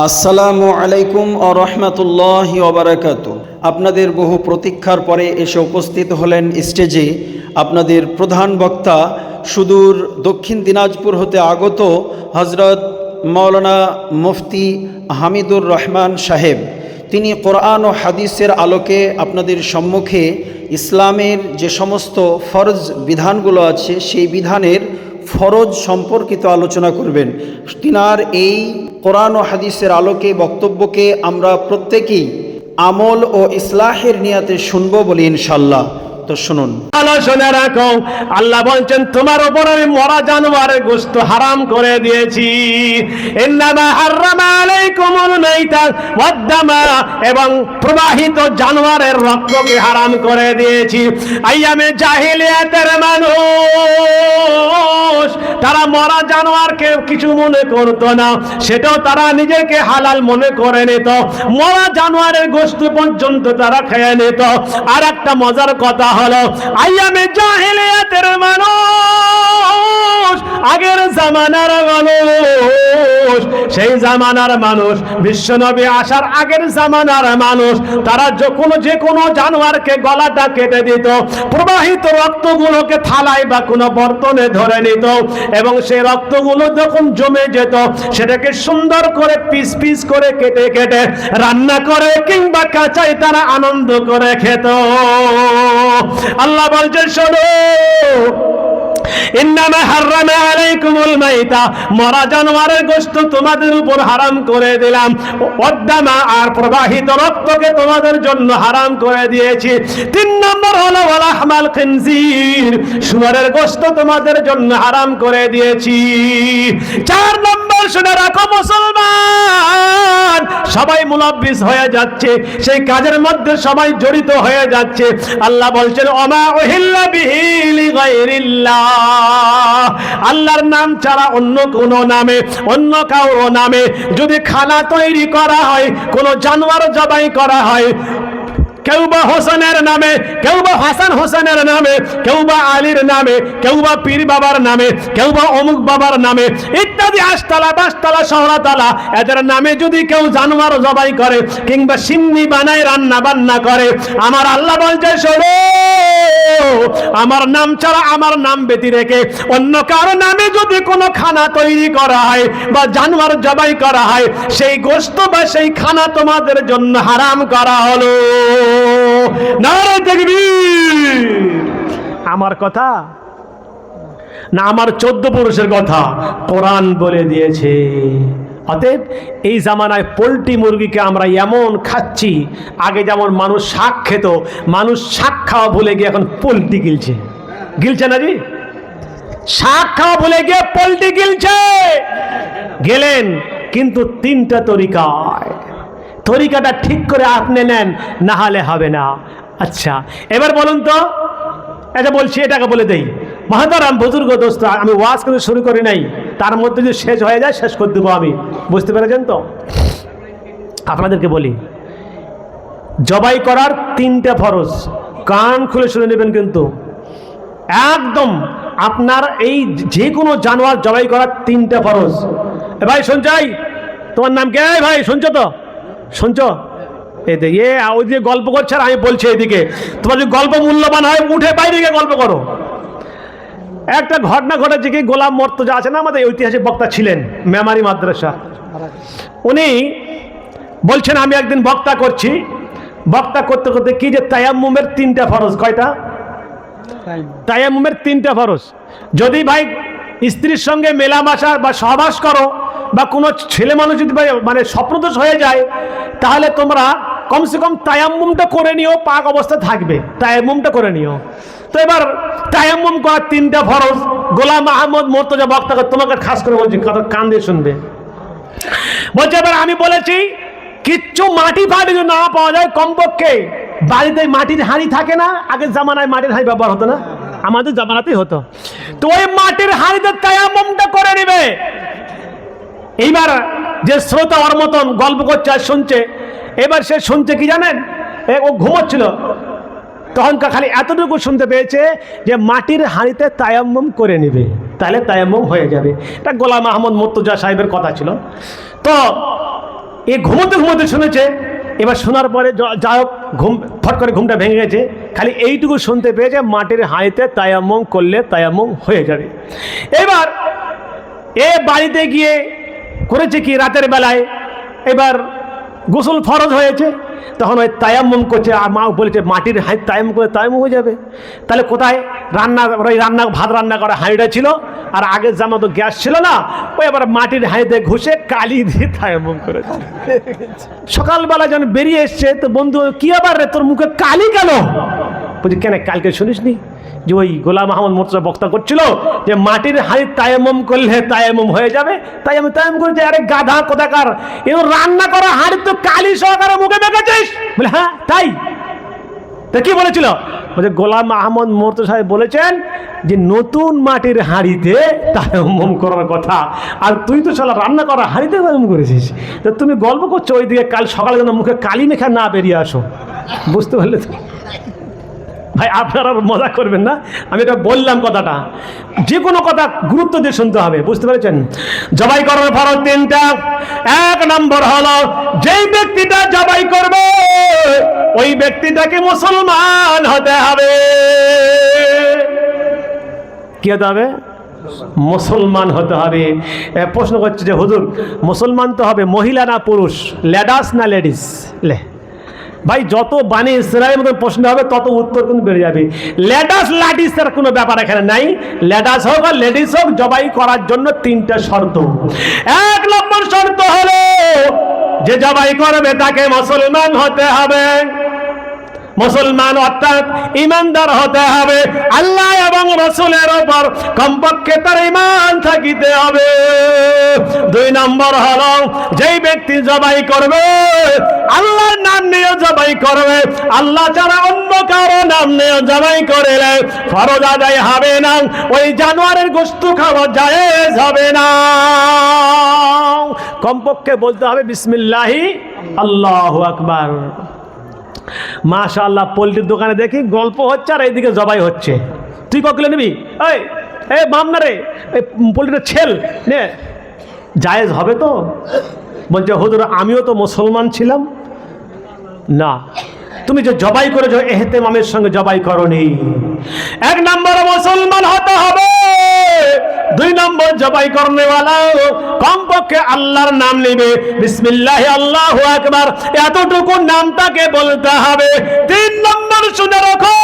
আসসালামু আলাইকুম ও রহমতুল্লাহি ওয়া বারাকাতুহু। আপনাদের বহু প্রতীক্ষার পরে এসে উপস্থিত হলেন স্টেজে আপনাদের প্রধান বক্তা, সুদূর দক্ষিণ দিনাজপুর হতে আগত হজরত মাওলানা মুফতি হামিদুর রহমান সাহেব। তিনি কোরআন ও হাদিসের আলোকে আপনাদের সম্মুখে ইসলামের যে সমস্ত ফরজ বিধানগুলো আছে সেই বিধানের ফরজ সম্পর্কিত আলোচনা করবেন। তিনার এই কোরআন ও হাদিসের আলোকে বক্তব্যকে আমরা প্রত্যেকেই আমল ও ইসলাহের নিয়াতে শুনবো বলি ইনশাল্লাহ। তো শুনুন। শুনে রাখো, আল্লাহ বলছেন তোমার উপর আমি মরা জানোয়ারের গোশত হারাম করে দিয়েছি। ইন্নামা হাররামা আলাইকুমুল মাইতা ওয়াদ দামা, এবং প্রবাহিত জানোয়ারের রক্তকে হারাম করে দিয়েছি। আইয়ামে জাহিলিয়াতের মানুষ তারা মরা জানোয়ারকে কিছু মনে করতো না, সেটাও তারা নিজেকে হালাল মনে করে নিত। মরা জানোয়ারের গোশত পর্যন্ত তারা খেয়ে নিত। আর একটা মজার কথা হলো, আইয়ামে জাহিলিয়াতের মানুষ, আগের জামানার মানুষ, সেই জামানার মানুষ, বিশ্বনবী আসার আগের জামানার মানুষ, তারা যে কোনো জানোয়ারকে গলাটা কেটে দিত, প্রবাহিত রক্তগুলোকে থালায় বা কোনো বর্তনে ধরে নিত, এবং সেই রক্তগুলো যখন জমে যেত সেটাকে সুন্দর করে পিস পিস করে কেটে কেটে রান্না করে কিংবা কাঁচাই তারা আনন্দ করে খেত। আল্লাহ বলছেন শোনো, ইন্নামা হাররামা আলাইকুমুল মাইতা, মরা জানোয়ারের গোশত তোমাদের উপর হারাম করে দিলাম। ওয়াদ দামা, আর প্রবাহিত রক্তকে তোমাদের জন্য হারাম করে দিয়েছি। 3 নম্বর হলো ওয়া লাহমাল খিনজির, শুয়োরের গোশত তোমাদের জন্য হারাম করে দিয়েছি। 4 নম্বর শুনে রাখো মুসলমান, সবাই মুলাব্বিস হয়ে যাচ্ছে, সেই কাজের মধ্যে সবাই জড়িত হয়ে যাচ্ছে। আল্লাহ বলছেন ওমা উহিল্লা বিহি লিগাইরিল্লাহ, আল্লাহর নাম ছাড়া অন্য কোন নামে, অন্য কারো নামে যদি খানা তৈরি করা হয়, কোন জানোয়ার জবাই করা হয়, কেউ বা হোসেনের নামে, কেউ বা হাসান হোসেনের নামে, কেউ বা আলীর নামে, কেউ বা পীর বাবার নামে, কেউ বা অমুক বাবার নামে ইত্যাদি, আশতলা বাসতলা শহরতলা, এদের নামে যদি কেউ জানোয়ার জবাই করে কিংবা সিন্নি বানায় রান্না বান্না করে, আমার আল্লাহ বলছে শোনো, আমার নাম ছাড়া, আমার নাম ব্যতি রেখে অন্য কারো নামে যদি কোনো খানা তৈরি করা হয় বা জানোয়ার জবাই করা হয়, সেই গোশত বা সেই খানা তোমাদের জন্য হারাম করা হলো। নারে তাকবীর! আমার কথা না, আমার 14 পুরুষের কথা কোরআন বলে দিয়েছে। অতএব এই জামানায় পোল্ট্রি মুরগিকে আমরা এমন খাচ্ছি, আগে যেমন মানুষ শাক খেত, মানুষ শাক খাওয়া ভুলে গিয়ে এখন পোল্ট্রি গিলছে না জি? শাক খাওয়া ভুলে গিয়ে পোল্ট্রি গিলছে। গেলেন কিন্তু 3টা তরিকায়, তরিকাটা ঠিক করে আপনি নেন, না হলে হবে না। আচ্ছা এবার বলুন তো, এটা বলছি, এটাকে বলে দেই। মহাতারাম বুজুর্গ দোস্ত, আমি ওয়াজ কিন্তু শুরু করি নাই, তার মধ্যে যদি শেষ হয়ে যায় শেষ করে দেবো আমি, বুঝতে পেরেছেন তো? আপনাদেরকে বলি, জবাই করার 3টা ফরজ, কান খুলে শুনে নেবেন কিন্তু একদম। আপনার এই যে কোনো জানোয়ার জবাই করার 3টা ফরজ। ভাই শুনছাই, তোমার নাম কে ভাই? শুনছো তো? শুনছো? এদিকে ওইদিকে গল্প করছে আর আমি বলছি এদিকে। তোমার যদি গল্প মূল্যবান হয় উঠে বাইরে গিয়ে গল্প করো। একটা ঘটনা ঘটেছে কি, গোলাম মর্তজা আছে না, আমাদের ঐতিহাসিক বক্তা ছিলেন, মেমারি মাদ্রাসা। উনি বলছেন আমি একদিন বক্তা করছি, বক্তা করতে করতে কি যে তায়াম্মুমের 3টা ফরজ। কয়টা? তায়াম্মুমের 3টা ফরজ। যদি ভাই স্ত্রীর সঙ্গে মেলামেশা বা সহবাস করো বা কোনো ছেলে মানুষ যদি মানে স্বপ্নদোষ হয়ে যায়, তাহলে তোমরা কমসে কম তায়াম্মুমটা করে নিও, পাক অবস্থা থাকবে, তায়াম্মুমটা করে নিও। তো এবার তায়াম্মুম করার 3টা ফরজ। গোলাম আহমদ মর্তজা বক্তা, তোমাকে খাস করে বলছি, কান দিয়ে শুনবে। বলছে এবার আমি বলেছি কিচ্ছু মাটি ফাটি যদি না পাওয়া যায়, কমপক্ষে বাড়িতে মাটির হাঁড়ি থাকে না, আগের জামানায় মাটির হাঁড়ি ব্যবহার হতো না, আমাদের জামানাতেই হতো, তো ওই মাটির হাঁড়িতে তায়াম্মুমটা করে নিবে। এইবার যে শ্রোতা ওর মতন গল্প করছে আর শুনছে, এবার সে শুনছে কি জানেন, ও ঘুমোচ্ছিল, তখন খালি এতটুকু শুনতে পেয়েছে যে মাটির হাঁড়িতে তায়াম্মুম করে নেবে, তাহলে তায়াম্মুম হয়ে যাবে। এটা গোলাম আহমদ মুর্তজা সাহেবের কথা ছিল। তো এ ঘুমোতে ঘুমোতে শুনেছে। এবার শোনার পরে যা হোক ঘুম ফট করে ঘুমটা ভেঙে গেছে, খালি এইটুকু শুনতে পেয়েছে মাটির হাঁড়িতে তায়াম্মুম করলে তায়াম্মুম হয়ে যাবে। এবার এ বাড়িতে গিয়ে করেছে কি, রাতের বেলায় এবার গোসল ফরজ হয়েছে, তখন ওই তায়াম্মুম করছে। আর মা বলেছে মাটির হাঁড়ি তায়াম্মুম করে তায়াম্মুম হয়ে যাবে। তাহলে কোথায় ভাত রান্না করা হাঁড়িটা ছিল, আর আগের জামা তো গ্যাস ছিল না, ওই এবার মাটির হাঁড়িতে ঘষে কালি দিয়ে তায়াম্মুম করেছে। সকালবেলা যখন বেরিয়ে এসছে তো বন্ধু, কি আবার রে, তোর মুখে কালি কেন? বলছি কেন, কালকে শুনিসনি যে ওই গোলাম আহমদ মোর্তজা বক্তা করছিল যে মাটির হাঁড়ি তায়াম্মুম করলে তায়াম্মুম হয়ে যাবে, তাই আমি তায়াম্মুম করেছি। আরে গাধা কোথাকার, এ রান্না করা হাঁড়ি তো কালি সহকারে মুখে মেখেছিস? বলে হ্যাঁ তাই। তা কি বলেছিল? বলছে গোলাম আহমদ মোর্তজা সাহেব বলেছেন যে নতুন মাটির হাঁড়িতে তায়াম্মুম করার কথা, আর তুই তো শালা রান্না করা হাঁড়িতে তায়াম্মুম করেছিস। তো তুমি গল্প করছো ওইদিকে, কাল সকালে যেন মুখে কালি মেখা না বেরিয়ে আসো। বুঝতে পারলে তো ভাই, আপনারা মজা করবেন না, আমি এটা বললাম কথাটা। যে কোনো কথা গুরুত্ব দিয়ে শুনতে হবে, বুঝতে পেরেছেন? জবাই করার ফরজ তিনটা। এক নম্বর হলো, যেই ব্যক্তিটা জবাই করবে ওই ব্যক্তিটাকে মুসলমান হতে হবে। কি হতে হবে? মুসলমান হতে হবে। প্রশ্ন করছে যে হুজুর মুসলমান তো হবে মহিলা না পুরুষ, লেডাস না লেডিস? ভাই যত বাণী ইসরায়েলের মতো প্রশ্ন হবে তত উত্তর কিন্তু বেড়ে যাবে। লেডাস লাডিসের কোনো ব্যাপার এখানে নাই। লেডাস হোক আর লেডিস হোক, জবাই করার জন্য তিনটা শর্ত। এক নম্বর শর্ত হলো যে জবাই করবে তাকে মুসলমান হতে হবে। মুসলমান অর্থাৎ ইমানদার হতে হবে, আল্লাহ এবং রাসূলের উপর কমপক্ষে তার ঈমান থাকিতে হবে। দুই নম্বর হলো যেই ব্যক্তি জবাই করবে আল্লাহর নাম নিয়ে জবাই করবে, আল্লাহ ছাড়া অন্য কারো নাম নিয়ে জবাই করলে ফরজ আদায় হবে না, ওই জানোয়ারের গোশত খাওয়া জায়েজ হবে না। কমপক্ষে বলতে হবে বিসমিল্লাহি আল্লাহু আকবার। মাশাআল্লাহ, পোল্ট্রির দোকানে দেখি গল্প হচ্ছে আর এইদিকে জবাই হচ্ছে। তুই কতগুলো নিবি? এই মামনা রে, এই পোল্ট্রিটা ছেল নে, জায়েজ হবে তো? বলছে হুজুর আমিও তো মুসলমান ছিলাম। না, তুমি যে জবাই করেছো এহতেমামের সঙ্গে জবাই করনি। এক নম্বর মুসলমান হতে হবে, দুই নম্বর জবাই করনেওয়ালা কমপক্ষে আল্লাহর নাম নেবে, বিসমিল্লাহি আল্লাহু আকবার এতটুকু নামটাকে বলতে হবে। তিন নম্বর শুনে রাখো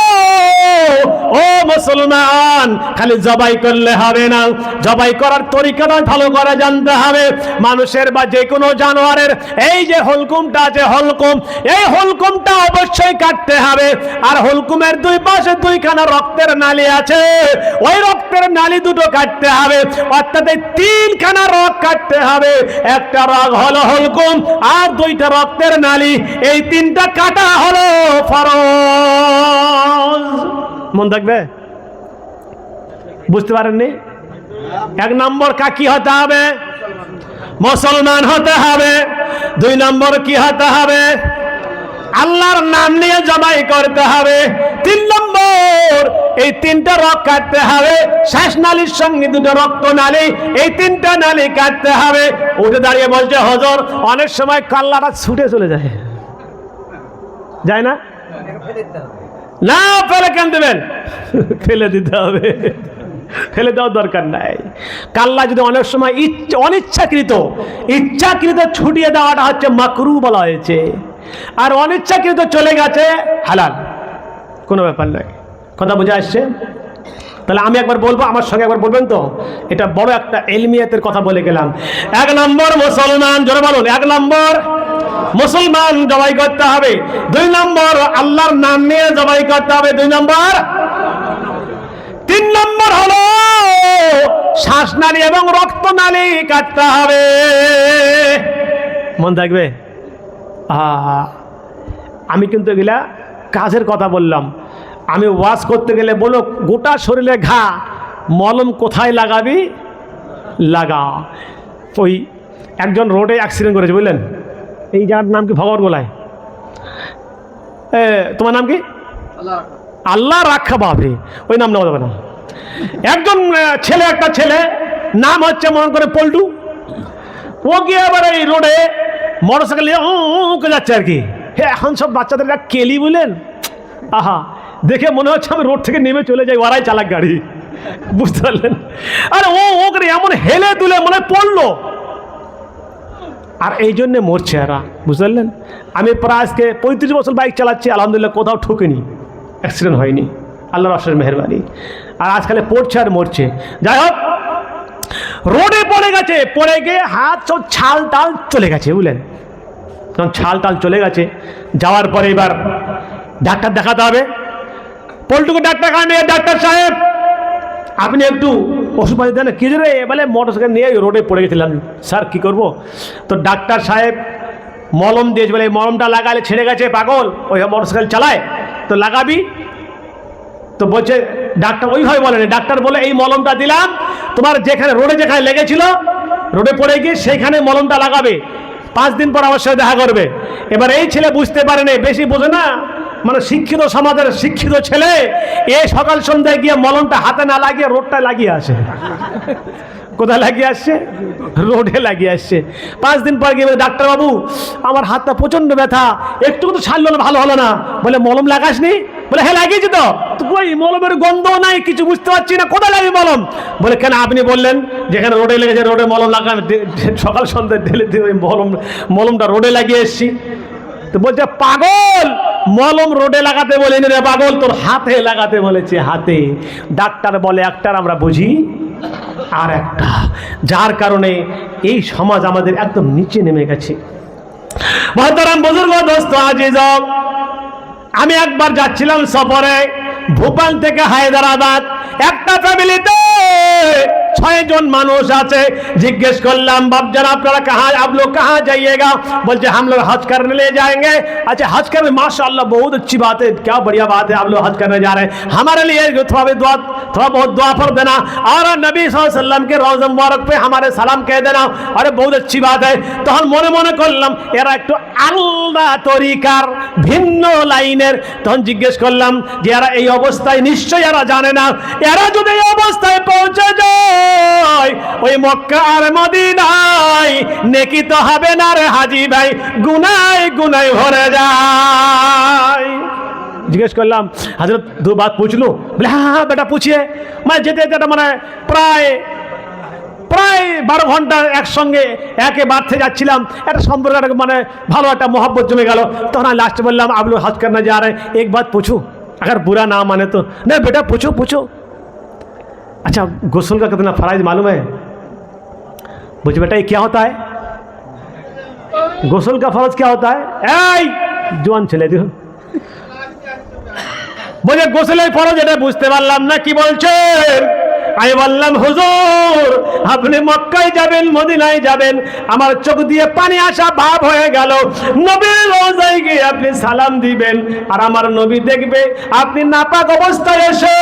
ও মুসলমান, খালি জবাই করলে হবে না, জবাই করার তরিকাটা ভালো করে জানতে হবে। মানুষের বা যে কোনো জানোয়ারের এই যে হলকুমটা আছে, হলকুম, এই হলকুমটা অবশ্যই কাটতে হবে। আর হলকুমের দুই পাশে দুইখানা রক্তের নালী আছে, ওই রক্তের নালী দুটো কাটতে হবে, অর্থাৎ এই তিনখানা রক কাটতে হবে। একটা রক হলো হলকুম আর দুইটা রক্তের নালী, এই তিনটা কাটা হলো ফরজ। মন থাকবে? বুঝতে পারেননি? এক নম্বর কি হতে হবে? মুসলমান হতে হবে। দুই নম্বর কি হতে হবে? আল্লাহর নাম নিয়ে জবাই করতে হবে। তিন নম্বর এই তিনটা রক কাটতে হবে, শ্বাসনালীর সঙ্গে দুটো রক্ত নালী, এই তিনটা নালী কাটতে হবে। উঠে দাঁড়িয়ে বলছে হুজুর অনেক সময় কাল্লাটা ছুটে চলে যায়, যায় না? না, ফেলে কেন দেবেন? ফেলে দিতে হবে, ফেলে দেওয়ার দরকার নাই। কাল্লা যদি অনেক সময় ইচ্ছাকৃত ছুটিয়ে দেওয়াটা হচ্ছে মাকরু বলা হয়েছে, আর অনিচ্ছাকৃত চলে গেছে হালাল, কোনো ব্যাপার নয়। কথা বুঝে আসছে? তাহলে আমি একবার বলবো, আমার সঙ্গে একবার বলবেন তো? এটা বড় একটা ইলমিয়াতের কথা বলে গেলাম। এক নম্বর মুসলমান, জোরে বলুন, এক নম্বর মুসলমান জবাই করতে হবে। দুই নম্বর আল্লাহর নাম নিয়ে জবাই করতে হবে। দুই নম্বর। তিন নম্বর হলো শ্বাসনালী এবং রক্তনালী কাটতে হবে। মন থাকবে? আমি কিন্তু এগুলা কাজের কথা বললাম। আমি ওয়াজ করতে গেলে বলো গোটা শরীরে ঘা, মলম কোথায় লাগাবি লাগা। ওই একজন রোডে অ্যাক্সিডেন্ট করেছে, বুঝলেন? এই যার নাম কি ভগবান গোলায়, তোমার নাম কি? আল্লাহ রাখা বাপরে, ওই নাম নেওয়া যাবে না। একজন ছেলে, একটা ছেলে নাম হচ্ছে মনে করে পল্টু, ও গিয়ে আবার এই রোডে মোটরসাইকেল নিয়ে কে যাচ্ছে আর কি। হ্যাঁ, এখন সব বাচ্চাদের কেলি বলেন, আহা দেখে মনে হচ্ছে আমি রোড থেকে নেমে চলে যাই, ওরাই চালাক গাড়ি, বুঝতে পারলেন? আরে ওকে এমন হেলে তুলে মনে পড়লো, আর এই জন্যে মরছে এরা, বুঝতে পারলেন? আমি প্রায় আজকে 35 বছর বাইক চালাচ্ছি, আলহামদুলিল্লাহ কোথাও ঠকেনি, অ্যাক্সিডেন্ট হয়নি, আল্লাহর অশেষ মেহেরবানি। আর আজকাল পড়ছে আর মরছে। যাই হোক, রোডে পড়ে গেছে, পড়ে গিয়ে হাত সব ছাল টাল চলে গেছে, বুঝলেন? তখন ছাল টাল চলে গেছে, যাওয়ার পরে এবার ডাক্তার দেখাতে হবে। পল্টুকে ডাক্তার খানে, ডাক্তার সাহেব আপনি একটু ওষুধ পাতি দেন। কি রে? বলে মোটরসাইকেল নিয়ে রোডে পড়ে গেছিলাম। স্যার কী করবো? তো ডাক্তার সাহেব মলম দিয়েছে, বলে এই মলমটা লাগালে ছেড়ে গেছে, পাগল ওই মোটরসাইকেল চালায়, তো লাগাবি। তো বলছে ডাক্তার ওইভাবে বলেন, ডাক্তার বলে এই মলমটা দিলাম, তোমার যেখানে রোডে যেখানে লেগেছিল, রোডে পড়ে গিয়ে সেইখানে মলমটা লাগাবে, 5 দিন পর আমার সাথে দেখা করবে। এবার এই ছেলে বুঝতে পারেনি, বেশি বোঝে না, মানে শিক্ষিত সমাজের শিক্ষিত ছেলে, এ সকাল সন্ধ্যায় গিয়ে মলমটা হাতে না লাগিয়ে রোডটা লাগিয়ে আসে। কোথায় লাগিয়ে আসছে? রোডে লাগিয়ে আসছে। 5 দিন পর গিয়ে ডাক্তারবাবু আমার হাতটা প্রচণ্ড ব্যথা, একটু তো ছাড়লো না, ভালো হলো না। বলে মলম লাগাসনি? বলে হ্যাঁ লাগিয়েছি তো। ওই মলমের গন্ধ নাই, কিছু বুঝতে পারছি না, কোথায় লাগে মলম? বলে কেন আপনি বললেন যেখানে রোডে লেগেছে রোডে মলম লাগান, সকাল সন্ধ্যায় ঢেলে দিয়ে ওই মলমটা রোডে লাগিয়ে এসছি। তো বলছে পাগল, মলম রোডে লাগাতে বলিনি রে পাগল, তোর হাতে লাগাতে বলেছে, হাতে। ডাক্তার বলে একটা, আমরা বুঝি আর একটা, যার কারণে এই সমাজ আমাদের একদম নিচে নেমে গেছে। মহতারাম বুজুর্গ, দোস্ত আজিজ, আমি একবার যাচ্ছিলাম সফরে, ভোপাল থেকে হায়দ্রাবাদ। একটা ফ্যামিলিতে 6 জন মানুষ আছে। জিজ্ঞেস করলাম বাপজান আপনারা कहाँ, आप लोग कहाँ जाइएगा? बोलते हम लोग हज करने ले जाएंगे। अच्छा हज करने, माशाअल्लाह बहुत अच्छी बात है, क्या बढ़िया बात है, आप लोग हज करने जा रहे हैं, हमारे लिए थोड़ा बहुत दुआ कर देना, और नबी सल्लल्लाहु अलैहि वसल्लम के रोज़ा मुबारक पे हमारे सलाम कह देना। अरे बहुत अच्छी बात है। তখন মনে মনে করলাম এরা একটু আলাদা তরিকার, ভিন্ন লাইনের। তখন জিজ্ঞেস করলাম যে এরা এই অবস্থায় নিশ্চয়ই এরা জানে না, এরা যদি এই অবস্থায় পৌঁছে যায় ওই মক্কা আর মদিনায়, নেকি তো হবে না রে হাজি ভাই, গুনায় গুনায় ভরে যায়। জিজ্ঞেস করলাম হযরত 2 बात पूछ लूं? बोले हाँ हाँ बेटा पूछिए। मैं যেতে যেতে মানে প্রায় 12 ঘন্টা একসঙ্গে একে বাড়তে যাচ্ছিলাম, একটা সম্পর্ক মানে ভালো একটা मोहब्बत জমে গেল। তখন আমি লাস্টে বললাম आप लोग हज करने जा रहे हैं, एक बात पूछूं, अगर बुरा ना माने तो? नहीं बेटा पूछो पूछो। अच्छा गुस्ल का कितना फ़राइज़ मालूम है? मुझे बेटा ये क्या होता है? गुस्ल का फ़र्ज क्या होता है? ऐ জোয়ান ছেলে দিও, বলে গোসলের ফরজ এটা বুঝতে পারলাম না, কি বলছেন? আমি বললাম হুজুর আপনি মক্কায় যাবেন, মদিনায় যাবেন, আমার চোখ দিয়ে পানি আসা ভাব হয়ে গেল। নবীর রওজায় গিয়ে আপনি সালাম দিবেন, আর আমার নবী দেখবে আপনি নাপাক অবস্থায় এসে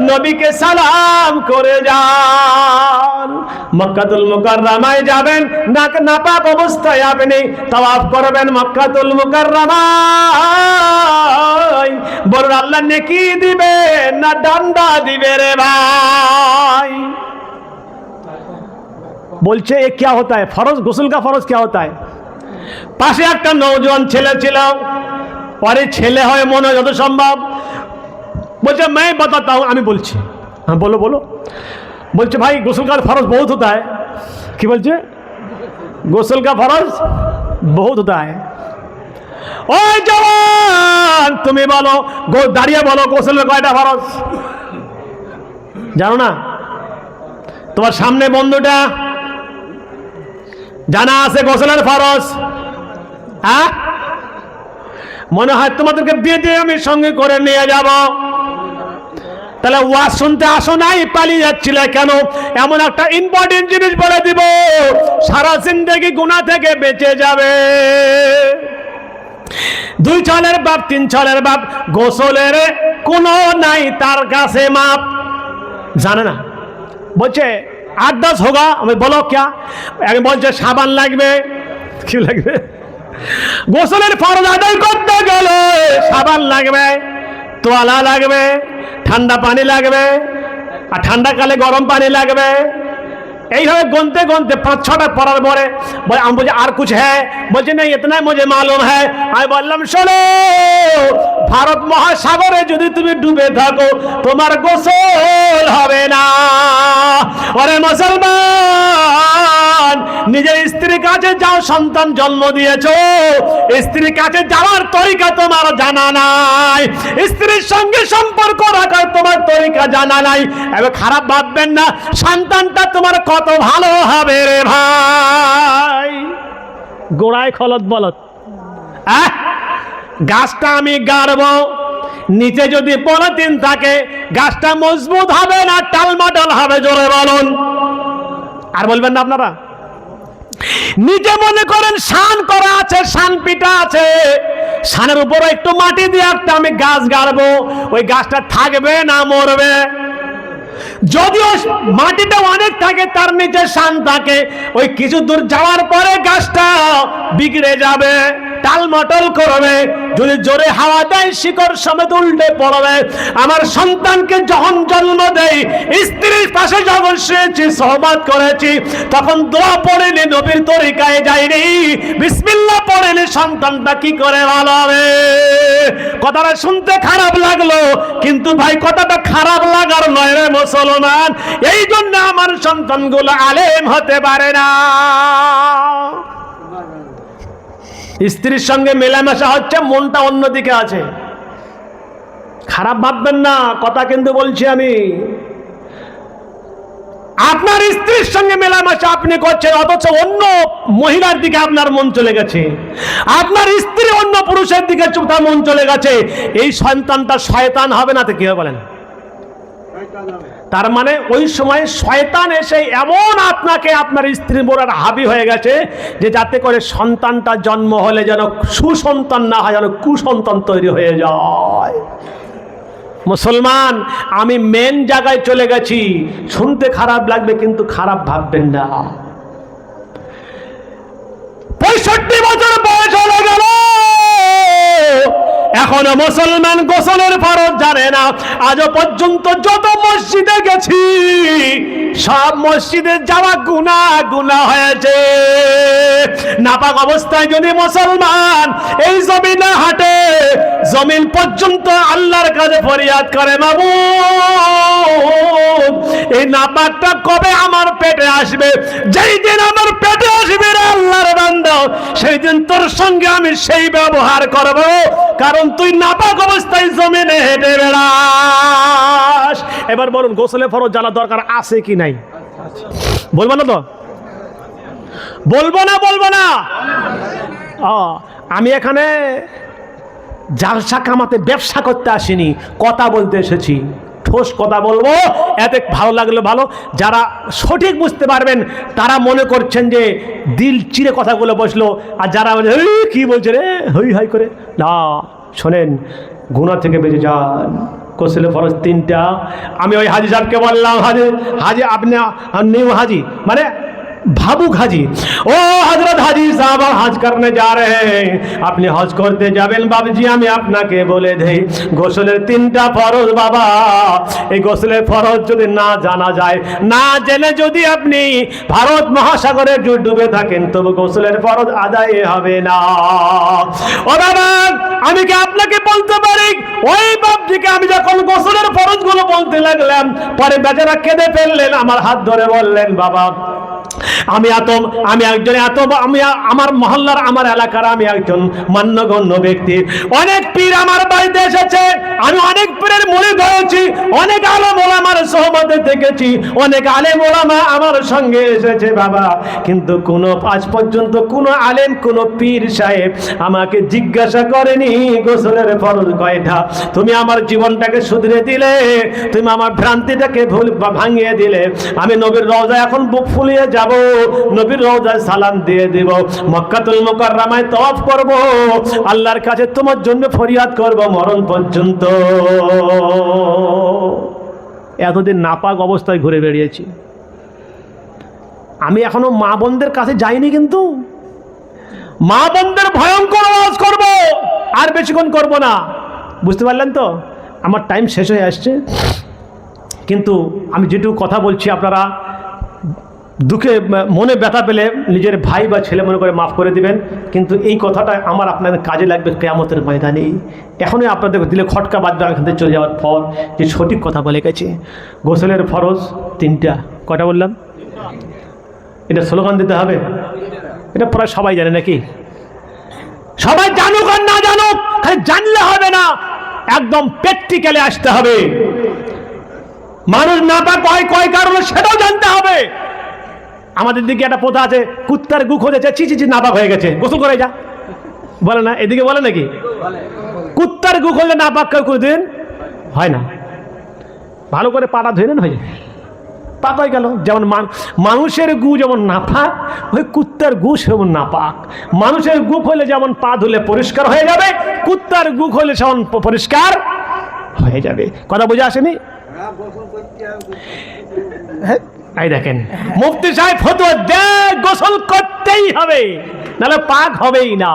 নবীকে সালাম করে যান। মক্কাতুল মুকাররমায় যাবেন, নাপাক অবস্থায় আপনি তাওয়াফ করবেন মক্কাতুল মুকাররমায়। বলুন আল্লাহ নেকি দিবে না ডান্ডা দিবে রে ভাই? বলছে এ क्या होता है? फर्ज, गुस्ल का फर्ज क्या होता है? পাশে একটা নওজোয়ান ছেলে ছিল, পরে ছেলে হয় মনে যত সম্ভব। বলছে मैं बताता हूं, আমি বলছি। হ্যাঁ বলো বলো। বলছে ভাই गुस्ल का फर्ज बहुत होता है। কি বলছে? गुस्ल का फर्ज बहुत होता है। ওই জওয়ান তুমি বলো, দাঁড়িয়ে বলো গোসলের কয়টা ফরজ জানো না? তোমার সামনে বন্ধুটা জানা আছে গোসলের ফরজ? হ্যাঁ, মনে হয় তোমাদেরকে বেঁধে আমি সঙ্গে করে নিয়ে যাব। তাহলে ওয়াজ শুনতে আসো নাই, পালিয়ে যাচ্ছিলে কেন? এমন একটা ইম্পর্টেন্ট জিনিস বলে দিব, সারা জিন্দেগি গুনাহ থেকে বেঁচে যাবে। 2 ছলের বাপ 3 ছলের বাপ, গোসলের কোনো নাই তার কাছে মাপ, জানে না। বলছে 8-10 होगा। আমি বলো क्या? বলছে সাবান লাগবে। কি লাগবে? গোসলের ফরজ আদায় করতে গেলে সাবান লাগবে, তোয়ালা লাগবে, ঠান্ডা পানি লাগবে, আর ঠান্ডাকালে গরম পানি লাগবে, এইভাবে গনতে গনতে 5-6টা পড়ার পরে বলে, আমি বলছি আর কুছ হ্যাঁ? বলছে না, ইতনা মুঝে মালুম হ্যাঁ। আমি বললাম শোনো, ভারত মহাসাগরে যদি তুমি ডুবে থাকো তোমার গোসল হবে না। ওরে মুসলমান, নিজের স্ত্রীর কাছে যাও, সন্তান জন্ম দিয়েছো, স্ত্রীর কাছে যাওয়ার তরিকা তোমার জানা নাই, স্ত্রীর সঙ্গে সম্পর্ক রাখার তোমার তরিকা জানা নাই। এবার খারাপ ভাববেন না, সন্তানটা তোমার কত ভালো হবে রে ভাই। গোড়ায় খলত বলত, গাছটা আমি গাড়বো, নিচে যদি পলিথিন থাকে গাছটা মজবুত হবে না টালমাটাল হবে, জোরে বলুন। আর বলবেন না আপনারা? নিজে মনে করেন শান করা আছে, শান পিটা আছে, শানের উপরে একটু মাটি দিয়ে একটা আমি গাছ গাড়বো, ওই গাছটা থাকবে না মরবে? যদিও মাটিটা অনেক থাকে, তার নিচে শান থাকে, ওই কিছু দূর যাওয়ার পরে গাছটা বিগড়ে যাবে, টালমাটল করবে, যদি জোরে হাওয়া দেয় শিকড় সমেত উল্টে পড়বে। আমার সন্তানকে যখন জন্ম দেয়, স্ত্রীর পাশে যখন শুয়েছি, সহবাত করেছি, তখন দোয়া পড়েনি, নবীর তরিকায় যায়নি, বিসমিল্লাহ পড়েনি, সন্তানটা কি করে ভালো হবে? কথাটা শুনতে খারাপ লাগলো, কিন্তু ভাই কথাটা খারাপ লাগার নয় রে মুসলমান। এই জন্য আমার সন্তানগুলো আলেম হতে পারে না। স্ত্রীর সঙ্গে মেলামেশা হচ্ছে, মনটা অন্যদিকে আছে, খারাপ ভাববেন না, কথা কিন্তু বলছি আমি। আপনার স্ত্রীর সঙ্গে মেলামেশা আপনি করছেন, অথচ অন্য মহিলার দিকে আপনার মন চলে গেছে, আপনার স্ত্রী অন্য পুরুষের দিকে তার মন চলে গেছে, এই সন্তানটা শয়তান হবে না তো কি হবে বলেন? তার মানে ওই সময় শয়তান এসে এমন আপনাকে আপনার স্ত্রীর উপর হাবি হয়ে গেছে যে যাতে করে সন্তানটা জন্ম হলে যেন সুসন্তান না হয়, যেন কুসন্তান তৈরি হয়ে যায়। মুসলমান, আমি মেন জায়গায় চলে গেছি, শুনতে খারাপ লাগবে কিন্তু খারাপ ভাববেন না। 65 বছর বয়স হয়ে গেল, এখনো মুসলমান গোসলের ফরজ জানে না। আজও পর্যন্ত যত মসজিদে গেছি, সব মসজিদে যাওয়া গুনাহ হয়েছে। নাপাক অবস্থায় যদি মুসলমান এই জমিনে হাঁটে, জমিন পর্যন্ত আল্লাহর কাছে ফরিয়াদ করে, মাবুদ এই নাপাকটা কবে আমার পেটে আসবে? যেই দিন আমার পেটে আসবে রে আল্লাহর বান্দা, সেই দিন তোর সঙ্গে আমি সেই ব্যবহার করব, কারণ তুই নাপাক অবস্থায় জমিনে হেঁটে বেড়াস। এবার বলুন, গোসলে ফরজ জানা দরকার আছে কি নাই? বলবো না তো? বলবো না। আমি এখানে জালসা কামাতে, ব্যবসা করতে আসিনি, কথা বলতে এসেছি। ঠোস কথা বলবো, এতে ভালো লাগলো ভালো। যারা সঠিক বুঝতে পারবেন তারা মনে করছেন যে দিল চিরে কথাগুলো বসলো, আর যারা কি বলছে রে হই হাই করে, না শোনেন, গুনাহ থেকে বেঁচে যান। গোসলে ফরজ 3টা। আমি ওই হাজি সাহেবকে বললাম, হাজি আপনি নিউ হাজি মানে भावुक हाजी, ओ हजरत हाजी साहब हज करने जा रहे हैं, अपनी हज करते जाবেন বাবজি, আমি আপনাকে বলে দেই গোসলের 3টা ফরজ বাবা। এই গোসলের ফরজ যদি না জানা যায়, না জেনে যদি আপনি ভারত মহাসাগরে ডুবে থাকেন, তবে গোসলের ফরজ আদায় হবে না। ও বাবা, আমি কি আপনাকে বলতে পারি, ওই বাবজিকে আমি যখন গোসলের ফরজগুলো বলতে লাগলাম, পরে বেচারা কেঁদে ফেললেন, আমার হাত ধরে বললেন, বাবা আমি আমার মহল্লার, আমার এলাকার আমি একজন মান্যগণ্য ব্যক্তি, অনেক পীর আমার বাড়িতে এসেছে, আমি অনেক পীরের মুরিদ হয়েছি, অনেক আলেম ওলামার সোহবতে থেকেছি, অনেক আলেম ওলামা আমার সঙ্গে এসেছে বাবা, কিন্তু আজ পর্যন্ত কোনো আলেম, কোনো পীর সাহেব আমাকে জিজ্ঞাসা করেনি গোসলের ফরজ কয়টা। তুমি আমার জীবনটাকে শুধরে দিলে, তুমি আমার ভ্রান্তিটাকে ভাঙিয়ে দিলে। আমি নবীর রওজায় এখন বুক ফুলিয়ে যাব, নবীর রওজায় সালাম দিয়ে দেব, মক্কাতুল মুকাররমায় তওয়াফ করব, আল্লাহর কাছে তোমার জন্য ফরিয়াদ করব মরণ পর্যন্ত। এতদিন নাপাক অবস্থায় ঘুরে বেরিয়েছি, আমি এখনো মা বোনদের কাছে যাইনি, কিন্তু মা বোনদের ভয়ঙ্কর ওয়াজ করব, আর বেশিক্ষণ করব না। বুঝতে পারলেন তো? আমার টাইম শেষ হয়ে আসছে, কিন্তু আমি যেটুকু কথা বলছি আপনারা দুঃখে মনে ব্যথা পেলে নিজের ভাই বা ছেলে মনে করে মাফ করে দিবেন, কিন্তু এই কথাটা আমার আপনাদের কাজে লাগবে কিয়ামতের ময়দানে। এখনই আপনাদের দিলে খটকা বাজবে এখান থেকে চলে যাওয়ার পর যে সঠিক কথা বলে গেছে। গোসলের ফরজ 3টা, কটা বললাম? এটা স্লোগান দিতে হবে, এটা প্রায় সবাই জানে নাকি? সবাই জানুক আর না জানুক, খালি জানলে হবে না, একদম প্র্যাকটিক্যালে আসতে হবে। মানুষ নাপাক হয় কয় কারণে সেটাও জানতে হবে। আমাদের দিকে একটা প্রথা আছে, কুত্তার গু খোঁজেছে, ছি নাপাক হয়ে গেছে, গোসল করে যা, বলে না? এদিকে বলে নাকি? কুত্তার গু খোঁজলে নাপাক কোনদিন হয় না। ভালো করে পাটা ধুয়ে নেন, হয়ে যায়, পাক হয়ে গেল। যেমন মানুষের গু যেমন নাপাক, ওই কুত্তার গু সেমন নাপাক। মানুষের গু খোলে যেমন পা ধুলে পরিষ্কার হয়ে যাবে, কুত্তার গু খোলে সেমন পরিষ্কার হয়ে যাবে। কথা বুঝে আসেনি? এই দেখেন মুফতি সাহেব ফতোয়া দেয় গোসল করতেই হবে, নাহলে পাক হবেই না।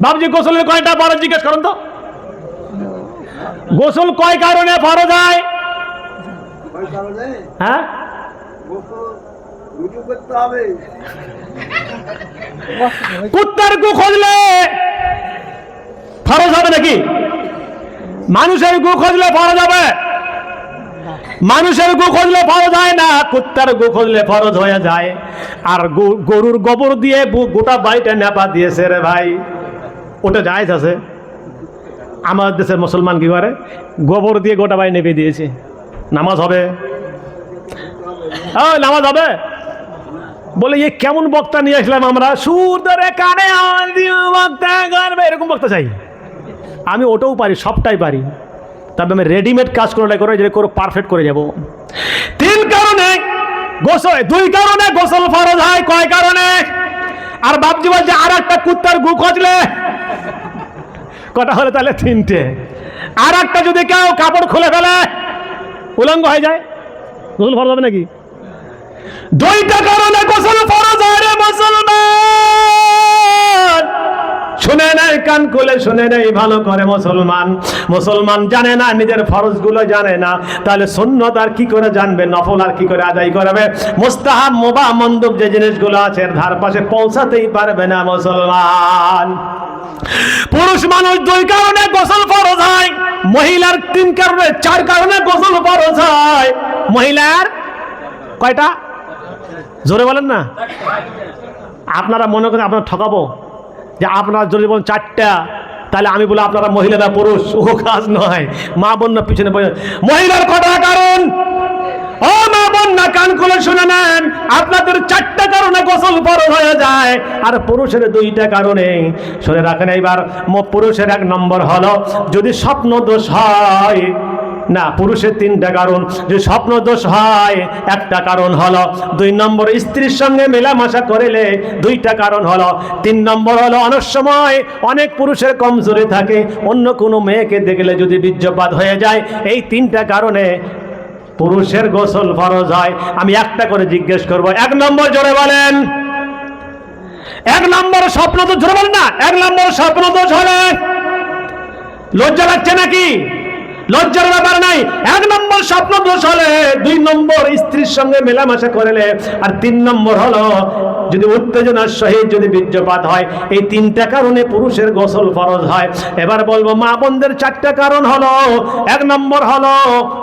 বাবজি গোসলের কয়টা ফরজ জিজ্ঞেস করুন তো? গোসল কয় কারণে ফরজ হয়? হ্যাঁ, কুত্তার গু খুঁজলে ফরজ হবে নাকি? মানুষের গু খুঁজলে ফরজ হবে? মানুষের গু খুঁজলে ফরজ হয় না, কুত্তার গু খুঁজলে ফরজ হয়ে যায়। আর গরুর গোবর দিয়ে গোটা বাড়িটা নেপা দিয়েছে রে ভাই, ওটা জায়েজ আছে? আমাদের দেশের মুসলমান কি করে? গোবর দিয়ে গোটা বাড়ি নেপে দিয়েছে, নামাজ হবে? নামাজ হবে? বলে এ কেমন বক্তা নিয়ে আসলাম আমরা, সুর ধরে কানে বক্তা করবে, এরকম বক্তা চাই? আমি ওটাও পারি, সবটাই পারি, তবে আমি রেডিমেড কাজ করে যেটা করে পারফেক্ট করে যাব। 3 কারণে গোসল, 2 কারণে গোসল ফরজ হয়। কয় কারণে? আর বাপজি বলছে আর একটা কুত্তার গু খোঁজলে, কটা হলে তাহলে 3টে। আর একটা যদি কেউ কাপড় খুলে ফেলে উলঙ্গ হয়ে যায়, গোসল ফরজ হবে নাকি? 2টা কারণে গোসল ফরজ হয় রে মুসলমান। শুনে নেই, কান খুলে শুনে নেই ভালো করে মুসলমান জানে না, নিজের ফরজ গুলো জানে না, তাহলে সুন্নত আর কি করে জানবে, নফল আর কি করে আদায় করবে, মুস্তাহাব মুবাহ মানদুব যে জিনিসগুলো আছে এর ধার পাশে পৌঁছাতেই পারবে না মুসলমান। পুরুষ মানুষ 2 কারণে গোসল ফরজ হয়, মহিলার 3 কারণে, 4 কারণে গোসল ফরজ হয়। মহিলার কয়টা? জোরে বলেন না। আপনারা মনে করেন আপনারা ঠকাবো যে আপনারা যদি বলেন 4টা, তাহলে আমি বলি আপনারা মহিলা না পুরুষ, ও কাজ নয়। মা বোন না পিছনে মহিলার কটা কারণ? ও মা বোন না, কান খুলে শুনে নেন, আপনাদের 4টা কারণে গোসল ফরজ হয়ে যায়, আর পুরুষের 2টা কারণে। শুনে রাখেন এইবার, পুরুষের 1 নম্বর হলো যদি স্বপ্ন দোষ হয় না, পুরুষের 3টা কারণ। যদি স্বপ্ন দোষ হয় 1টা কারণ হলো, 2 নম্বর স্ত্রীর সঙ্গে মেলামেশা করিলে 2টা কারণ হলো, 3 নম্বর হলো অনেক সময় অনেক পুরুষের কমজোরি থাকে, অন্য কোনো মেয়েকে দেখলে যদি বীর্যপাত হয়ে যায়, এই 3টা কারণে পুরুষের গোসল ফরজ হয়। আমি একটা করে জিজ্ঞেস করব, 1 নম্বর জোরে বলেন। 1 নম্বর স্বপ্ন দোষ, জোরে বলেন না। 1 নম্বর স্বপ্ন দোষ হলে লজ্জা লাগছে নাকি? লজ্জার ব্যাপার নাই। 1 নম্বর স্বপ্ন দোষ হলে, 2 নম্বর স্ত্রীর সঙ্গে মেলামেশা করলে, আর 3 নম্বর হলো যদি উত্তেজনার সহিত যদি বীর্যপাত হয়। এই 3টা কারণে পুরুষের গোসল ফরজ হয়। এবার বলবো মা বোনদের 4টা কারণ হলো, 1 নম্বর হলো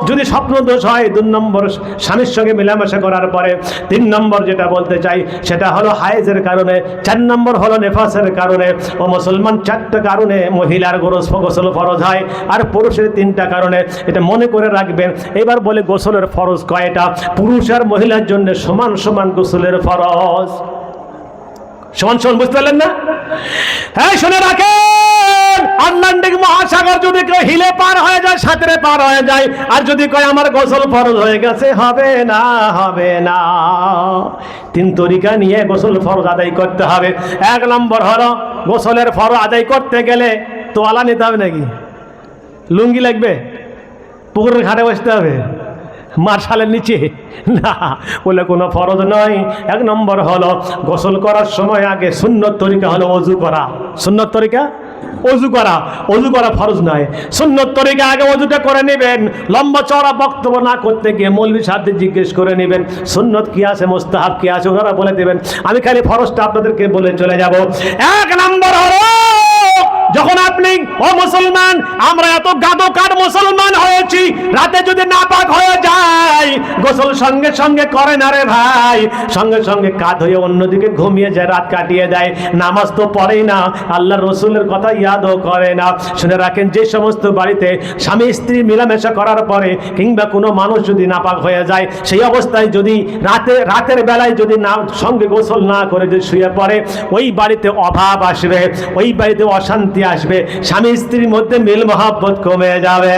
যদি স্বপ্ন দোষ হয়, 2 নম্বর স্বামীর সঙ্গে মেলামেশা করার পরে, 3 নম্বর যেটা বলতে চাই সেটা হলো হায়েজের কারণে, 4 নম্বর হলো নেফাসের কারণে। ও মুসলমান 4টা কারণে মহিলার গোসল ফরজ হয়, আর পুরুষের 3টা কারণে। এটা মনে করে রাখবেন। এবার বলে গোসলের ফরজ কয়টা? পুরুষ আর মহিলার জন্য সমান সমান গোসলের ফরজ, সমান সমান। বুঝতে পারলেন না? হ্যাঁ, শুনে রাখেন, আটলান্টিক মহাসাগর যদি কেউ হিলে পার হয়ে যায়, সাঁতরে পার হয়ে যায়, আর যদি কয় আমার গোসল ফরজ হয়ে গেছে, হবে না, হবে না। 3 তরিকা নিয়ে গোসল ফরজ আদায় করতে হবে। 1 নম্বর হলো গোসলের ফরজ আদায় করতে গেলে তোয়ালা নিতে হবে নাকি? লুঙ্গি লাগবে? পুকুরের ঘাটে বসতে হবে? মার্শালের নিচে? না, বলে কোনো ফরজ নয়। 1 নম্বর হলো গোসল করার সময় আগে সুন্নত তরিকা হলো ওযু করা। সুন্নত তরিকা অজু করা ফরজ নয়, সুন্নত তরিকা আগে অজুটা করে নেবেন। লম্বা চওড়া বক্তব্য না করতে গিয়ে মৌলভী সাহেবদের জিজ্ঞেস করে নেবেন সুন্নত কি আছে, মুস্তাহাব কি আছে, ওনারা বলে দেবেন। আমি খালি ফরজটা আপনাদেরকে বলে চলে যাব। এক নম্বর হলো, যখন আপনি, ও মুসলমান, আমরা এত গাদো কাঠ মুসলমান হয়েছি, রাতে যদি নাপাক হয়ে যায় গোসল সঙ্গে সঙ্গে করে না রে ভাই, সঙ্গে সঙ্গে কাঁধ হয়ে অন্যদিকে ঘুমিয়ে যায়, রাত কাটিয়ে দেয়, নামাজ তো পড়েই না, আল্লাহ রসুলের কথা ইয়াদও করে না। শুনে রাখেন, যে সমস্ত বাড়িতে স্বামী স্ত্রী মেলামেশা করার পরে কিংবা কোনো মানুষ যদি নাপাক হয়ে যায়, সেই অবস্থায় যদি রাতের বেলায় যদি না সঙ্গে গোসল না করে যদি শুয়ে পড়ে, ওই বাড়িতে অভাব আসবে, ওই বাড়িতে অশান্তি আসবে, স্বামী স্ত্রীর মধ্যে মিল মহব্বত কমে যাবে।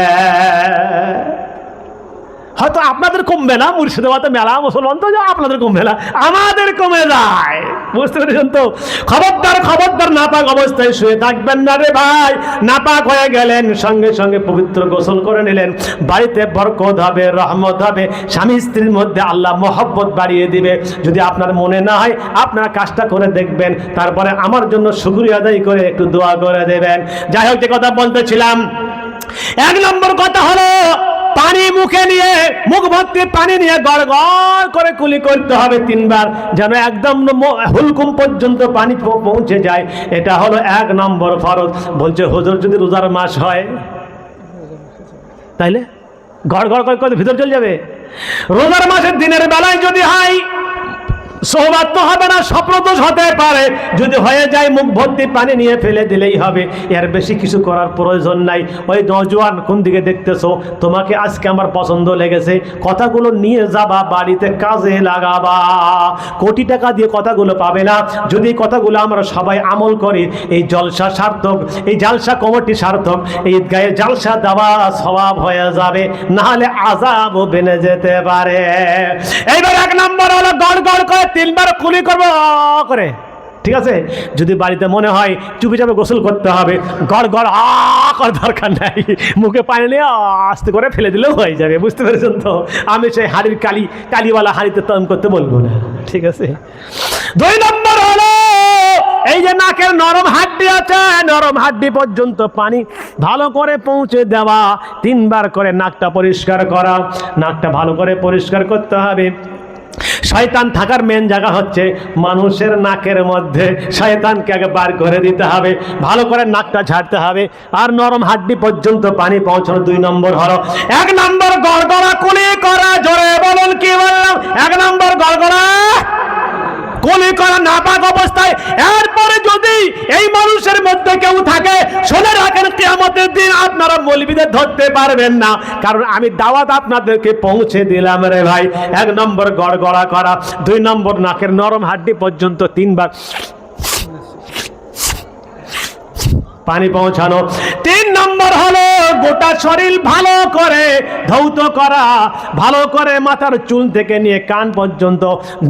হয়তো আপনাদের কমবে না, মুর্শিদাবাদে মেলা মুসলমান তো, আপনাদের কমবে না, আমাদের কমে যায়। বুঝতে পেরেছেন তো? খবরদার খবরদার, নাপাক অবস্থায় শুয়ে থাকবেন না রে ভাই। নাপাক হয়ে গেলেন, সঙ্গে সঙ্গে পবিত্র গোসল করে নিলেন, বাড়িতে বরকত হবে, রহমত হবে, স্বামী স্ত্রীর মধ্যে আল্লাহ মহব্বত বাড়িয়ে দিবে। যদি আপনার মনে না হয়, আপনারা কাজটা করে দেখবেন, তারপরে আমার জন্য শুকরিয়া আদায় করে একটু দোয়া করে দেবেন। যাই হোক, যে কথা বলতেছিলাম, এক নম্বর কথা হলো, পানি মুখে নিয়ে, মুখ ভর্তি পানি নিয়ে গড় গড় করে কুলি করতে হবে 3 বার, যেন একদম হুলকুম পর্যন্ত পানি পৌঁছে যায়। এটা হলো 1 নম্বর ফরজ। বলছে হুজুর, যদি রোজার মাস হয় তাইলে গড় গড় করে ভিতর চলে যাবে? রোজার মাসের দিনের বেলায় যদি হয়, সোহবাত তো হবে না, স্বপ্নদোষ হতে পারে, যদি হয়ে যায় মুখ ভর্তি পানি নিয়ে ফেলে দিলেই হবে, এর বেশি কিছু করার প্রয়োজন নাই। ওই নওজোয়ান, কোন দিকে দেখতেছো, তোমাকে আজকে আমার পছন্দ লেগেছে, কথাগুলো নিয়ে যাবা, বাড়িতে কাজে লাগাবা। কোটি টাকা দিয়ে কথাগুলো পাবে না, যদি কথাগুলো আমরা সবাই আমল করি, এই জলসা সার্থক, এই জালসা কমিটি সার্থক, এই গায়ে জালসা দেওয়া স্বভাব হয়ে যাবে, নাহলে আযাবও বেড়ে যেতে পারে। এইবার 1 নম্বর হলো, গড় গড় করে 3 বার কুলি করবো করে, ঠিক আছে? যদি বাড়িতে মনে হয় চুপি চাপে গোসল করতে হবে, গড় গড় করার দরকার নাই, মুখে পানি নিয়ে আস্তে করে ফেলে দিলেও হয়ে যাবে। বুঝতে পেরেছেন তো? আমি সেই হাড়ির কালিওয়ালা হাড়িতে তম করতে বলবো না, ঠিক আছে? 2 নম্বর হলো, এই যে নাকের নরম হাড্ডি আছে, নরম হাড্ডি পর্যন্ত পানি ভালো করে পৌঁছে দেওয়া, 3 বার করে নাকটা পরিষ্কার করা। নাকটা ভালো করে পরিষ্কার করতে হবে। শয়তান থাকার মেন জায়গা হচ্ছে মানুষের নাকের মধ্যে, শয়তানকে আগে বার করে দিতে হবে, ভালো করে নাকটা ঝাড়তে হবে, আর নরম হাড্ডি পর্যন্ত পানি পৌঁছানো। 2 নম্বর হলো, 1 নম্বর গড়গড়া কুলি করা। জোরে বলুন, কি বললাম? 1 নম্বর গড়গড়া কুলি করা নাপাক অবস্থায়। এরপরে যদি এই মানুষের মধ্যে কেউ থাকে, শুনে রাখেন, কিয়ামতের দিন আপনারা মৌলবীদের ধরতে পারবেন না, কারণ আমি দাওয়াত আপনাদেরকে পৌঁছে দিলাম রে ভাই। 1 নম্বর গড়গড়া করা। 2 নম্বর নাকের নরম হাড্ডি পর্যন্ত 3 বার পানি পৌঁছানো। 3 নম্বর হলো, গোটা শরীর ভালো করে ধৌত করা, ভালো করে মাথার চুল থেকে নিয়ে কান পর্যন্ত,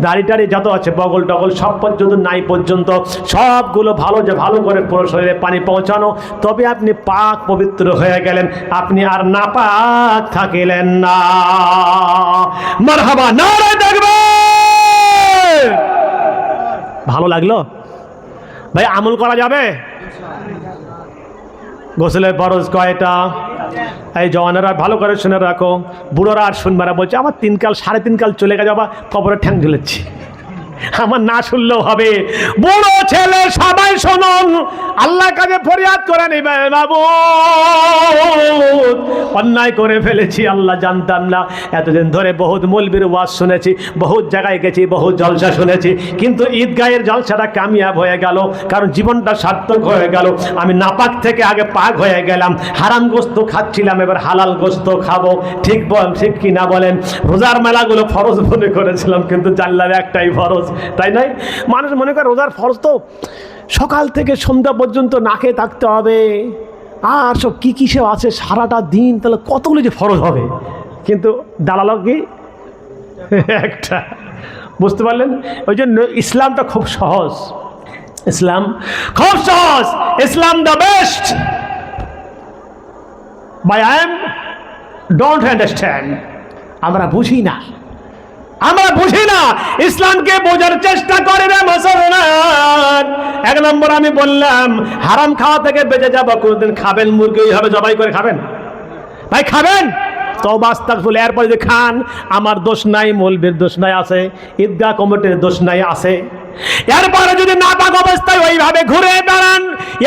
দাড়ি টাড়ি যত আছে, বগল টগল সব পর্যন্ত, নাই পর্যন্ত, সবগুলো ভালো করে পুরো শরীরে পানি পৌঁছানো। তবে আপনি পাক পবিত্র হয়ে গেলেন, আপনি আর নাপাক থাকিলেন না। মারহাবা, নারে দেখবে। ভালো লাগলো ভাই? আমল করা যাবে? গোসলের ফরজ কয়টা? এই জওয়ানেরা ভালো করে শুনে রাখো, বুড়োরা আর শুনবে না। বলছে আমার 3 কাল 3.5 কাল চলে গেছে, আবার কবরে ঠ্যাং ঝুলেছি, আমার না শুনলেও হবে। বুড়ো ছেলে সবাই শুনুন, আল্লাহর কাছে ফরিয়াদ করে নেবে, বাবু অন্যায় করে ফেলেছি, আল্লাহ জানতাম না। এতদিন ধরে বহুত মৌলবীর ওয়াজ শুনেছি, বহুত জায়গায় গেছি, বহুত জলসা শুনেছি, কিন্তু ঈদগাহের জলসাটা কামিয়াব হয়ে গেল, কারণ জীবনটা সার্থক হয়ে গেল। আমি নাপাক থেকে আগে পাক হয়ে গেলাম, হারাম গোস্ত খাচ্ছিলাম, এবার হালাল গোস্ত খাবো। ঠিক কি না বলেন? রোজার মেলাগুলো ফরজ মনে করেছিলাম, কিন্তু জানলাম একটাই ফরজ, তাই নয়? মানুষ মনে করে রোজার ফরজ তো সকাল থেকে সন্ধ্যা পর্যন্ত না খেয়ে থাকতে হবে, আর সব কী কী সব আছে সারাটা দিন, তাহলে কতগুলো যে ফরজ হবে, কিন্তু দাঁড়ালো কি একটা। বুঝতে পারলেন? ওই জন্য ইসলামটা খুব সহজ, ইসলাম খুব সহজ, Islam the best. By I am don't understand, আমরা বুঝি না, আমরা বুঝি না, ইসলামকে বোঝার চেষ্টা করে না মুসলমান। এক নম্বর আমি বললাম হারাম খাওয়া থেকে বেঁচে যাবো, কোনদিন খাবেন মুরগি এইভাবে জবাই করে খাবেন? ভাই খাবেন? তওবা আস্তাগফিরুল্লাহ। এরপর যদি খান, আমার দোষ নাই, মৌলবীর দোষ নাই আছে, ঈদগাহ কমিটির দোষ নাই আছে। এরপরে যদি নাপাক অবস্থায় ওইভাবে ঘুরে বেড়ান,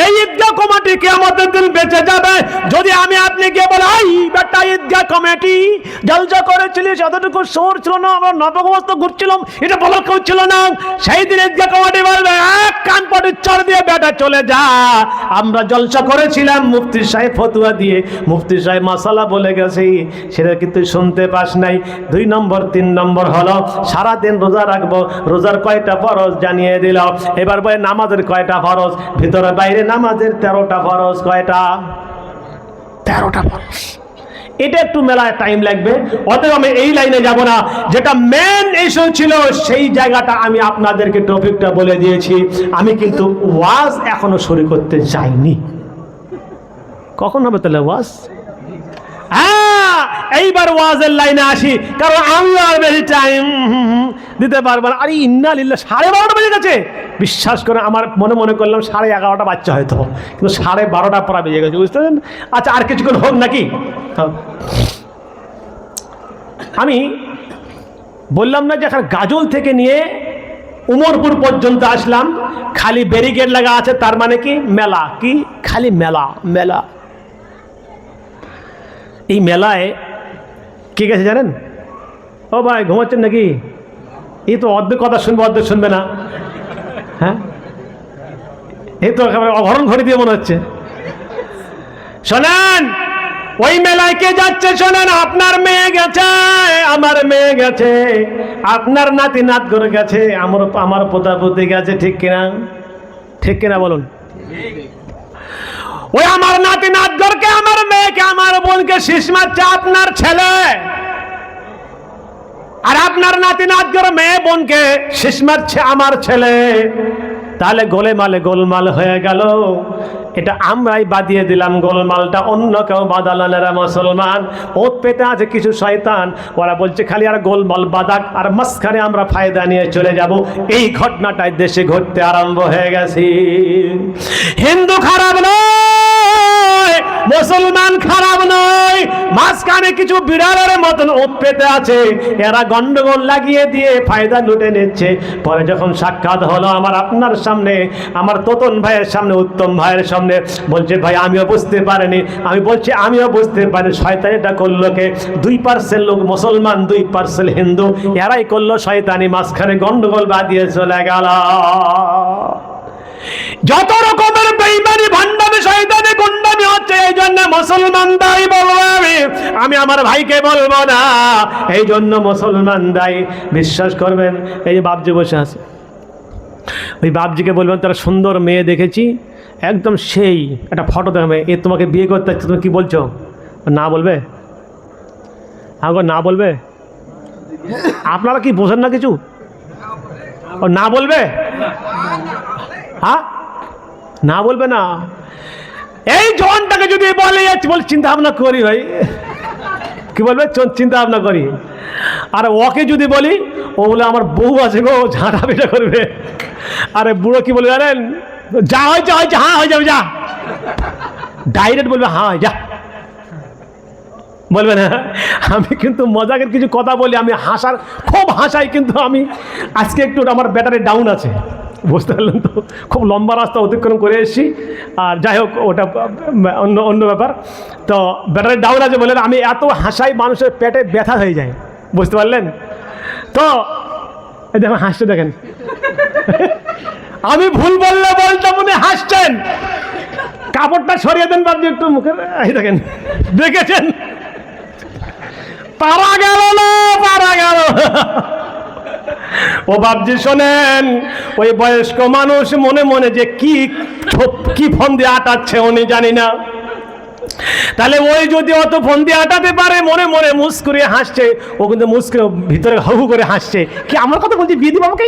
এই ঈদগাহ কমিটি কিয়ামতের দিন বেঁচে যাবে। যদি আমি আপনি গিয়ে বলে, এই বেটা ঈদগাহ কমিটি জলসা করেছিলিস, এতটুকু শোর ছিল না, আমরা নাপাক অবস্থা ঘুরছিলাম, এটা বলার কেউ ছিল না, সেই দিন ঈদগাহ কমিটি বলবে, এক কান পটির চড় দিয়ে বেটা চলে যা, আমরা জলসা করেছিলাম, মুফতি সাহেব ফতোয়া দিয়ে, মুফতি সাহেব মাসালা বলে গেছে, সেটা কিন্তু শুনতে পাস নাই। 2 নম্বর 3 নম্বর হলো সারাদিন রোজা রাখবো, রোজার কয়টা ফরজ জানিয়ে দিল। এবার বলে নামাজের কয়টা ফরজ, ভিতরে বাইরে নামাজের 13টা ফরজ। কয়টা? 13টা ফরজ। এটা একটু মেলায় টাইম লাগবে, অতএব আমি এই লাইনে যাব না। যেটা মেন ইস্যু ছিল সেই জায়গাটা আমি আপনাদেরকে টপিকটা বলে দিয়েছি। আমি কিন্তু ওয়াজ এখনো শুরু করতে চাইনি। কখন হবে তাহলে ওয়াজ? এইবার ওয়াজের লাইনে আসি, কারণ আমি আর বেশি টাইম দিতে পারবো না। আরে ইন্না লিল্লাহ, 12:30 বেজে গেছে। বিশ্বাস করে আমার মনে করলাম 11:30 বাচ্চা হয়তো, কিন্তু 12:30 পরা বেজে গেছে, বুঝতে পারছেন? আচ্ছা, আর কিছুক্ষণ হোক নাকি। আমি বললাম না যে গাজল থেকে নিয়ে উমরপুর পর্যন্ত আসলাম, খালি ব্যারিকেড লাগা আছে, তার মানে কি মেলা, কি খালি মেলা মেলা। এই মেলায় কে গেছে জানেন? ও ভাই ঘুমাচ্ছেন নাকি? এই তো অর্ধেক কথা শুনবে, অর্ধেক শুনবে না। হ্যাঁ, এই তো অহরণ ঘড়ি দিয়ে মনে হচ্ছে। শোনেন, ওই মেলায় কে যাচ্ছে শোনেন, আপনার মেয়ে গেছে, আমার মেয়ে গেছে, আপনার নাতি নাত করে গেছে, আমার পোতাপুতি গেছে, ঠিক কিনা? ঠিক কিনা বলুন? ওই আমার নাতি নাতগরকে, আমার মেয়েকে, আমার বোনকে শীষ মারছে আপনার ছেলে, আর আপনার নাতি নাতগর মেয়ে বোনকে শীষ মারছে আমার ছেলে। তাহলে গোলেমালে গোলমাল হয়ে গেল। এটা আমরাই বাদিয়ে দিলাম গোলমালটা, অন্য কেউ বাদালো না। মুসলমান ওত পেতে আছে কিছু শয়তান, ওরা বলছে খালি আর গোলমাল বাদাক, আর মাঝখানে আমরা ফায়দা নিয়ে চলে যাব। এই ঘটনাটাই দেশে ঘটতে আরম্ভ হয়ে গেছে। হিন্দু খারাপ নয়, মুসলমান খারাপ নয়, মাঝখানে কিছু বিড়ালের মতন ওত পেতে আছে, এরা গন্ডগোল লাগিয়ে দিয়ে ফায়দা লুটে নিচ্ছে। পরে যখন সাক্ষাৎ হলো আমার আপনার সামনে, আমার তোতন ভাইয়ের সামনে, উত্তম ভাইয়ের সামনে, বলছে ভাই আমিও বুঝতে পারিনি। আমি বলছি আমিও বুঝতে পারি, শয়তানিটা করলো কে? 2% লোক মুসলমান, 2% হিন্দু, এরাই করলো শয়তানি, মাঝখানে গন্ডগোল বাঁধিয়ে চলে গেল। যত রকমের বেঈমানি, ভণ্ডামি, শয়তানি, গুন্ডামি হচ্ছে, এই জন্য মুসলমান দায়ী বলবো আমি আমার ভাইকে বলবো না, এই জন্য মুসলমান দায়ী। বিশ্বাস করবেন, এই যে বাপজি বসে আছে, ওই বাপজিকে বলবেন তারা সুন্দর মেয়ে দেখেছি, একদম সেই একটা ফটো দেখাবে, এ তোমাকে বিয়ে করতে চাচ্ছে, তুমি কি বলছো? না বলবে? আমাকে না বলবে? আপনারা কি বোঝেন না কিছু? ও না বলবে? হ্যাঁ, না বলবে না। এই জনটাকে যদি বলে চিন্তা ভাবনা করি, ভাই কি বলবে? চিন্তা ভাবনা করি। আর ওকে যদি বলি, ও বলে আমার বউ আছে গো, ঝাঁটা পিটা করবে। আরে বুড়ো কি বলবে জানেন? যা হয়েছে হয়েছে, হ্যাঁ হয়ে যাবে, যা। ডাইরেক্ট বলবে হ্যাঁ যা, বলবে না। আমি কিন্তু মজাকের কিছু কথা বলি, আমি হাসার খুব হাসাই, কিন্তু আমি আজকে একটু আমার ব্যাটারি ডাউন আছে, বুঝতে পারলেন তো? খুব লম্বা রাস্তা অতিক্রম করে এসেছি, আর যাই হোক ওটা অন্য ব্যাপার। তো ব্যাটারি ডাউন আছে বলে আমি এত হাসাই, মানুষের পেটে ব্যথা হয়ে যায়, বুঝতে পারলেন তো? এই দেখেন হাসতে, দেখেন আমি ভুল বললে বলতে মনে হাসছেন। কাপড়টা সরিয়ে দেন বাবজি একটু মুখের, এই দেখেন, দেখেছেন? পারা গেল না, পারা গেল। ও বাবজি শোনেন, ওই বয়স্ক মানুষ মনে মনে যে কি ফোন দিয়ে আটাচ্ছে উনি জানি না। তাহলে ওই যদি অত ফোন দিয়ে আটাতে পারে, মনে মনে মুস্কুরে হাসছে, ও কিন্তু মুস্কুরে ভিতরে হু হু করে হাসছে, কি আমার কথা বলছি, বিয়ে দিব আমাকে,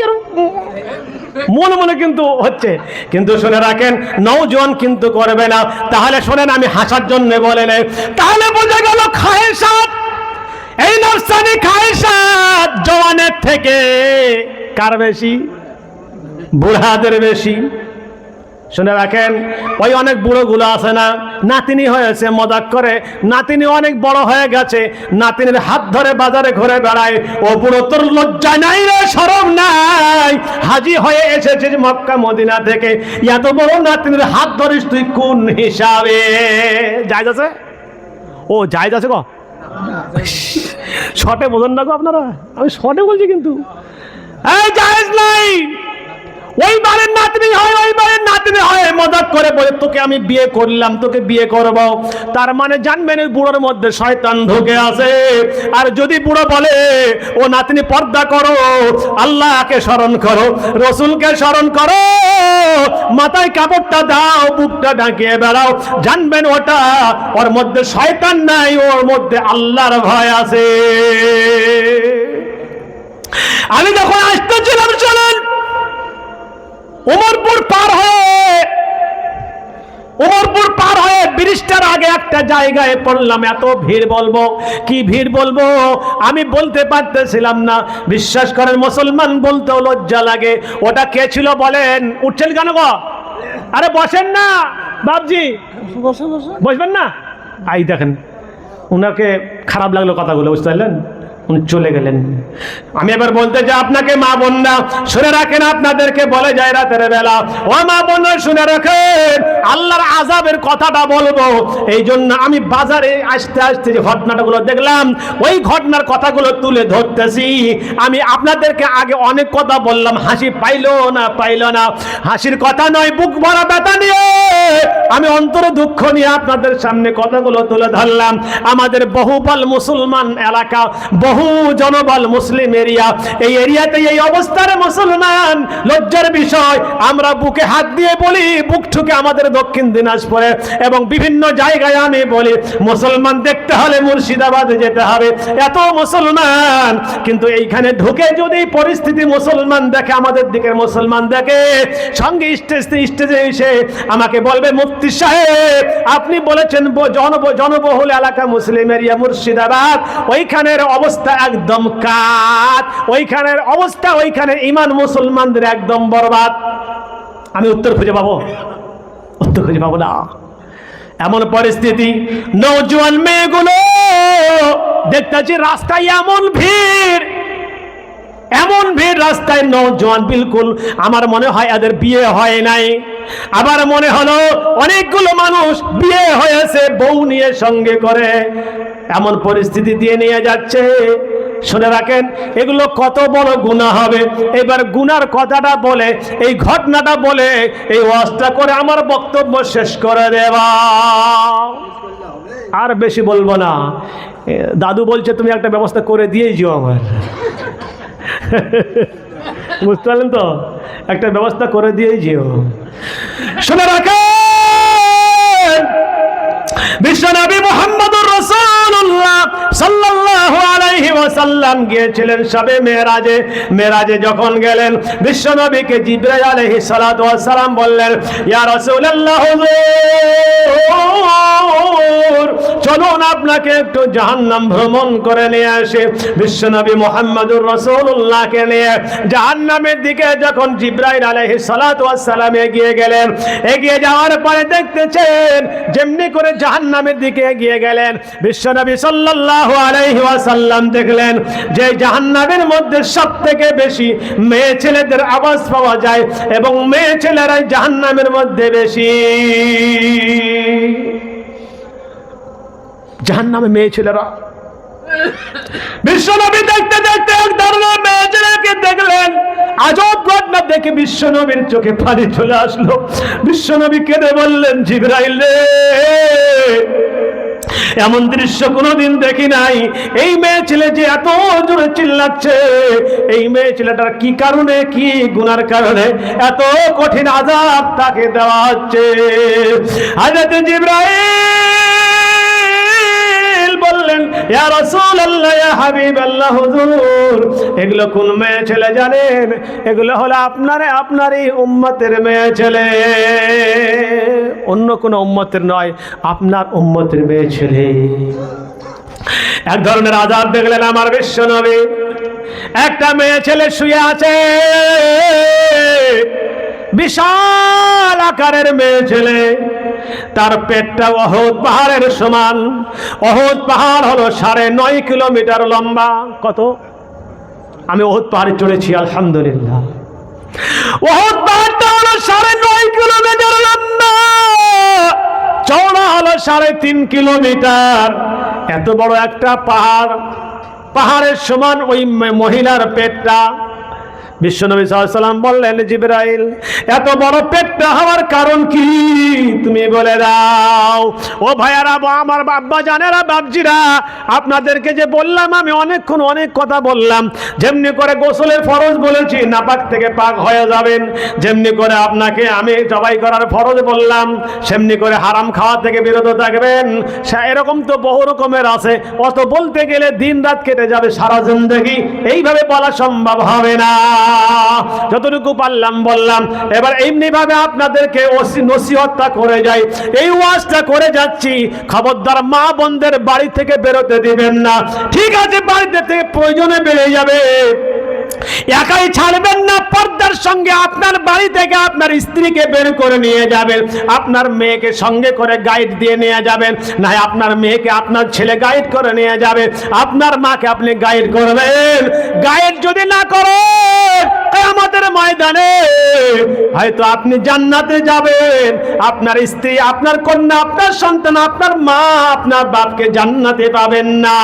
মনে মনে কিন্তু হচ্ছে। কিন্তু শুনে রাখেন, নওজোয়ান কিন্তু করবে না। তাহলে শোনেন, আমি হাসার জন্য বলে নেই, তাহলে বোঝা গেল খায়েশাত এই নফসানি খায়সাত জওয়ানের থেকে কার বেশি? বুড়াদের বেশি। শুনে রাখেন, ওই অনেক বুড়োগুলো আছে না, নাতিনি হয়েছে, মজাক করে, নাতিনি অনেক বড় হয়ে গেছে, নাতিনের হাত ধরে বাজারে ঘুরে বেড়ায়। ও বুড়ো, তোর লজ্জা নাই রে, শরম নাই? হাজি হয়ে এসেছিস মক্কা মদিনা থেকে, এত বড় নাতিনের হাত ধরিস তুই কোন হিসাবে? জায়েজ আছে? ও জায়েজ আছে গো, শর্টে বোঝেন না গো আপনারা, আমি শর্টে বলছি কিন্তু। এই জায়েজ নাই। ওইবারের নাতনি হয়, ওইবারের নাতনি হয়, মজাক করে বলে তোকে আমি বিয়ে করলাম, তোকে বিয়ে করব, তার মানে জানবেন ওই বুড়োর মধ্যে শয়তান ঢুকে আছে। আর যদি বুড়ো বলে ও নাতনি পর্দা করো, আল্লাহকে স্মরণ করো, রসুলকে স্মরণ করো, মাথায় কাপড়টা দাও, বুকটা ঢাকিয়ে বেড়াও, জানবেন ওটা ওর মধ্যে শয়তান নাই, ওর মধ্যে আল্লাহর ভয় আছে। আমি যখন আসতেছিলাম চলেন উমরপুর পার হয়ে ব্রিজটার আগে একটা জায়গায় পড়লাম। এত ভিড়, বলবো কি ভিড় বলবো, আমি বলতে পারতেছিলাম না। বিশ্বাস করেন মুসলমান বলতেও লজ্জা লাগে। ওটা কে ছিল বলেন? উঠছেন কেন গো? আরে বসেন না বাবজি, বসবেন না? আই দেখেন, উনাকে খারাপ লাগলো কথাগুলো, বুঝতে পারলেন? উনি চলে গেলেন। আমি এবার বলতে চাই আপনাকে মা বোনরা শুনে রাখেন, আপনাদেরকে বলে যায় রাতের বেলা, ও মা বোনরা শুনে রাখেন, আল্লাহর আযাবের কথাটা বলবো। এই জন্য আমি বাজারে আসতে আসতে যে ঘটনাগুলো দেখলাম, ওই ঘটনার কথাগুলো তুলে ধরতেছি। আমি আপনাদেরকে আগে অনেক কথা বললাম, হাসি পাইলো না, হাসির কথা নয়, বুক ভরা ব্যথা নিয়ে, আমি অন্তর দুঃখ নিয়ে আপনাদের সামনে কথাগুলো তুলে ধরলাম। আমাদের বহুবল মুসলমান এলাকা, বহু জনবল মুসলিম এরিয়া, এই এরিয়াতে এই অবস্থার মুসলমান, লজ্জার বিষয়, আমরা বুকে হাত দিয়ে বলি, বুক ঠুকে আমাদের দক্ষিণ দিনাজপুরে এবং বিভিন্ন জায়গায় আমি বলি, মুসলমান দেখতে হলে মুর্শিদাবাদে যেতে হবে, এত মুসলমান। কিন্তু এইখানে ঢুকে যদি পরিস্থিতি মুসলমান দেখে, আমাদের দিকের মুসলমান দেখে, সঙ্গে স্টেজে এসে আমাকে বলবে, মুফতি সাহেব আপনি বলেছেন জনবহুল এলাকা মুসলিম এরিয়া মুর্শিদাবাদ, ওইখানের অবস্থা একদম কাট, ওইখানের অবস্থা, ওইখানের ইমান মুসলমানদের একদম বরবাদ। আমি উত্তর খুঁজে পাবো না। এমন পরিস্থিতি, নওজোয়ান মেয়েগুলো দেখতেছি রাস্তায় এমন ভিড় রাস্তায়, নওজোয়ান বিলকুল, আমার মনে হয় এদের বিয়ে হয় নাই। আবার মনে হলো অনেকগুলো মানুষ বিয়ে হয়েছে, বউ নিয়ে সঙ্গে করে, এমন পরিস্থিতি দিয়ে নিয়ে যাচ্ছে। শুনে রাখেন, এগুলো কত বড় গুনাহ হবে। এবার গুনার কথাটা বলে, এই ঘটনাটা বলে, এই ওয়াজটা করে আমার বক্তব্য শেষ করে দেবা, আর বেশি বলবো না। দাদু বলছে তুমি একটা ব্যবস্থা করে দিয়েই যাও আমার, বুঝতে পারলেন তো, একটা ব্যবস্থা করে দিয়েই যেও। শুনে রাখেন, বিশ্বনবী মুহাম্মদুর রাসূলুল্লাহ সাল্লাল্লাহু আলাইহি ওয়াসাল্লাম গিয়েছিলেন সবে মেরাজে যখন গেলেন, বিশ্বনবীকে জিবরাইল আলাইহিস সালাতু ওয়াস সালাম বললেন, ইয়া রাসূলুল্লাহ, চলুন আপনাকে একটু জাহান্নাম ভ্রমণ করে নিয়ে আসে। বিশ্বনবী মুহাম্মদুর রাসূলুল্লাহকে নিয়ে জাহান্নামের দিকে যখন জিবরাইল আলাইহিস সালাতু ওয়াস সালাম এগিয়ে গেলেন, এগিয়ে যাওয়ার পরে দেখতেছেন যেমনি করে জাহান্নামের দিকে এগিয়ে গেলেন, বিশ্বনবী সাল্লাল্লাহু আলাইহি ওয়াসাল্লাম দেখলেন যে জাহান্নামের মধ্যে সবথেকে বেশি মেয়ে ছেলেদের আওয়াজ পাওয়া যায় এবং মেয়ে ছেলেরাই জাহান্নামের মধ্যে বেশি। জাহান্নামে মেয়ে ছেলেরা, বিশ্বনবী দেখতে দেখতে এক ধরনের মেয়ে ছেলেকে দেখলেন। আজব ঘটনা দেখে বিশ্বনবীর চোখে পানি চলে আসলো। বিশ্বনবী কেঁদে বললেন, জিবরাইল রে, এমন দৃশ্য কোনোদিন দেখি নাই। এই মেয়ে ছেলে যে এত জোরে চিল্লাচ্ছে, এই মেয়ে ছেলেটার কি কারণে, কি গুনার কারণে এত কঠিন আযাব তাকে দেওয়া হচ্ছে? হযরত জিবরাইল বললেন, ইয়া রাসূলুল্লাহ, ইয়া হাবিবাল্লাহ, হুজুর, এগুলো কোন মেয়ে ছেলে জানেন? এগুলো হলো আপনারই উম্মতের মেয়ে ছেলে, অন্য কোন উম্মতের নয়, আপনার উম্মতের মেয়ে ছেলে। এক ধরনের আযাব দেখলেন আমার বিশ্বনবী। একটা মেয়ে ছেলে শুয়ে আছে, বিশাল আকারের মেয়ে ছেলে, তার পেটটা অহদ পাহাড়ের সমান। অহদ পাহাড় হলো 9.5 কিলোমিটার লম্বা। কত? আমি অহদ পাহাড়ে চড়েছি আলহামদুলিল্লাহ। অহদ পাহাড়টা হলো 9.5 কিলোমিটার লম্বা, চওড়া হলো 3.5 কিলোমিটার। এত বড় একটা পাহাড়, পাহাড়ের সমান ওই মহিলার পেটটা। বিশ্বনবী সাল্লাল্লাহু আলাইহি ওয়াসাল্লাম বললেন, জিবরাইল, এত বড় পেটটা হওয়ার কারণ কি তুমি বলে দাও। ও ভাইয়ারা, আমার বাবা জানেরা, বাপজিরা, আপনাদেরকে যে বললাম আমি অনেকক্ষণ অনেক কথা বললাম। যেমনি করে গোসলের ফরজ বলেছি, নাপাক থেকে পাক হয়ে যাবেন। যেমনি করে আপনাকে আমি জবাই করার ফরজ বললাম, সেমনি করে হারাম খাওয়া থেকে বিরত থাকবেন। এরকম তো বহু রকমের আছে, অত বলতে গেলে দিন রাত কেটে যাবে সারা জিন্দেগি, এইভাবে বলা সম্ভব হবে না। যতটুকু পারলাম বললাম। এবার এমনি ভাবে আপনাদেরকে নসিহতটা করে যাই, এই ওয়াজটা করে যাচ্ছি। খবরদার মা বোনদের বাড়ি থেকে বেরোতে দিবেন না। ঠিক আছে, বাড়িতে থেকে প্রয়োজনে বেরিয়ে যাবে, একাই ছাড়বেন না। পর্দার সঙ্গে আপনার বাড়ি থেকে আপনার স্ত্রীকে বের করে নিয়ে যাবেন, আপনার মেয়েকে সঙ্গে করে গাইড দিয়ে নিয়ে যাবেন, না আপনার মেয়েকে আপনার ছেলে গাইড করে নিয়ে যাবে, আপনার মাকে আপনি গাইড করবেন। গাইড যদি না করেন, কিয়ামতের ময়দানে হয়তো আপনি জান্নাতে যাবেন, আপনার স্ত্রী, আপনার কন্যা, আপনার সন্তান, আপনার মা, আপনার বাপকে জান্নাতে পাবেন না।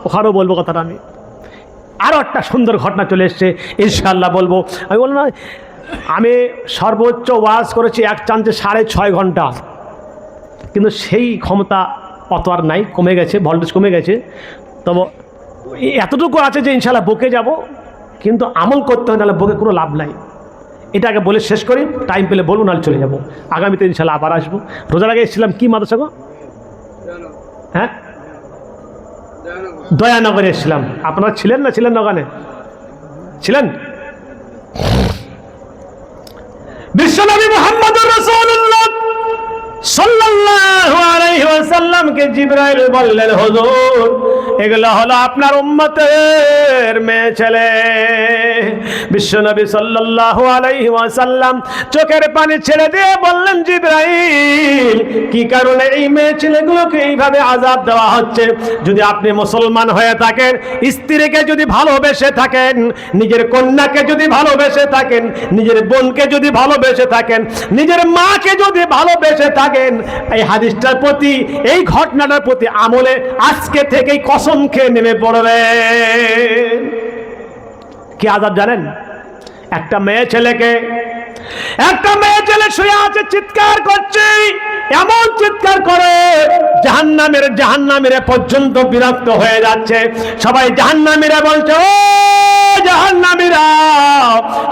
ওখানেও বলবো কথাটা আমি। আরও একটা সুন্দর ঘটনা চলে এসছে, ইনশাআল্লাহ বলবো। আমি বললাম না, আমি সর্বোচ্চ ওয়াজ করেছি এক চান্সে 6.5 ঘন্টা, কিন্তু সেই ক্ষমতা অত আর নাই, কমে গেছে, ভোল্টেজ কমে গেছে। তবে এতটুকু আছে যে ইনশাআল্লাহ বকে যাব, কিন্তু আমল করতে হয়, নাহলে বকে কোনো লাভ নাই। এটাকে বলে শেষ করি, টাইম পেলে বলবো, নাহলে চলে যাবো। আগামীতে ইনশাআল্লাহ আবার আসবো। রোজার আগে এসেছিলাম কি মাদ্রাসা গো? হ্যাঁ, দয়ানগরে এসেছিলাম। আপনারা ছিলেন না? ছিলেন না? ওখানে ছিলেন? বিশ্বনবী মুহাম্মদুর রাসূলুল্লাহ সাল্লাল্লাহু আলাইহি ওয়াসাল্লামকে জিবরাইল বললেন, হুজুর, এগুলো হলো আপনার উম্মতের মেয়ে ছেলে। বিশ্বনবী সাল্লাল্লাহু আলাইহি ওয়াসাল্লাম চোখের পানি ছেড়ে দিয়ে বললেন, জিবরাইল, কি কারণে এই মেয়ে ছেলেগুলোকে এইভাবে আযাব দেওয়া হচ্ছে? যদি আপনি মুসলমান হয়ে থাকেন, স্ত্রীকে যদি ভালোবেসে থাকেন, নিজের কন্যাকে যদি ভালোবেসে থাকেন, নিজের বোনকে যদি ভালোবেসে থাকেন, নিজের মাকে যদি ভালোবেসে থাকেন, এই হাদিসটার প্রতি, এই ঘটনাটার প্রতি আমলে আজকে থেকেই কসম খেয়ে নেমে পড়বেন। কি আযাব জানেন? একটা মেয়ে ছেলে শুয়ে আছে, চিৎকার করছে, এমন চিৎকার করে জাহান্নামীরা পর্যন্ত বিরক্ত হয়ে যাচ্ছে। সবাই জাহান্নামীরা বলছে, ও জাহান্নামীরা,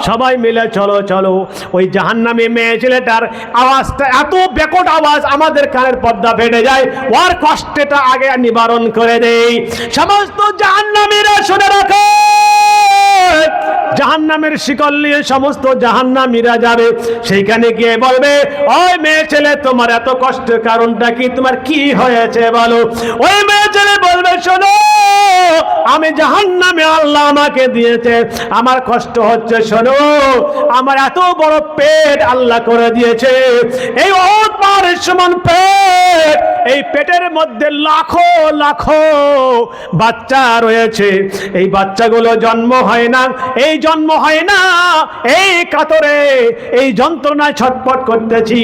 সবাই মিলে চলো চলো। ওই জাহান্নামী মেয়ে ছেলেটার আওয়াজটা এত বেকট আওয়াজ, আমাদের কানের পর্দা ফেটে যায়। ওর কষ্টটা আগে নিবারণ করে দেই। সমস্ত জাহান্নামীরা শুনে রাখো, জাহান্নামের শিকল নিয়ে সমস্ত জাহান্নামীরা যাবে, সেইখানে গিয়ে বলবে, ওই মেয়ে ছেলে, তোমার এত কষ্টের কারণটা কি? তোমার কি হয়েছে বলো? ওই মেয়ে ছেলে বলবে, শোনো, আমি জাহান্নামে আল্লাহ আমাকে দিয়েছে, আমার কষ্ট হচ্ছে। শোনো, আমার এত বড় পেট আল্লাহ করে দিয়েছে, এই ওহদ পাহাড়ের সমান পেট, এই পেটের মধ্যে লাখো লাখো বাচ্চা রয়েছে। এই বাচ্চাগুলো জন্ম হয় না, এই কাতরে, এই যন্ত্রণায় ছটফট করতেছি।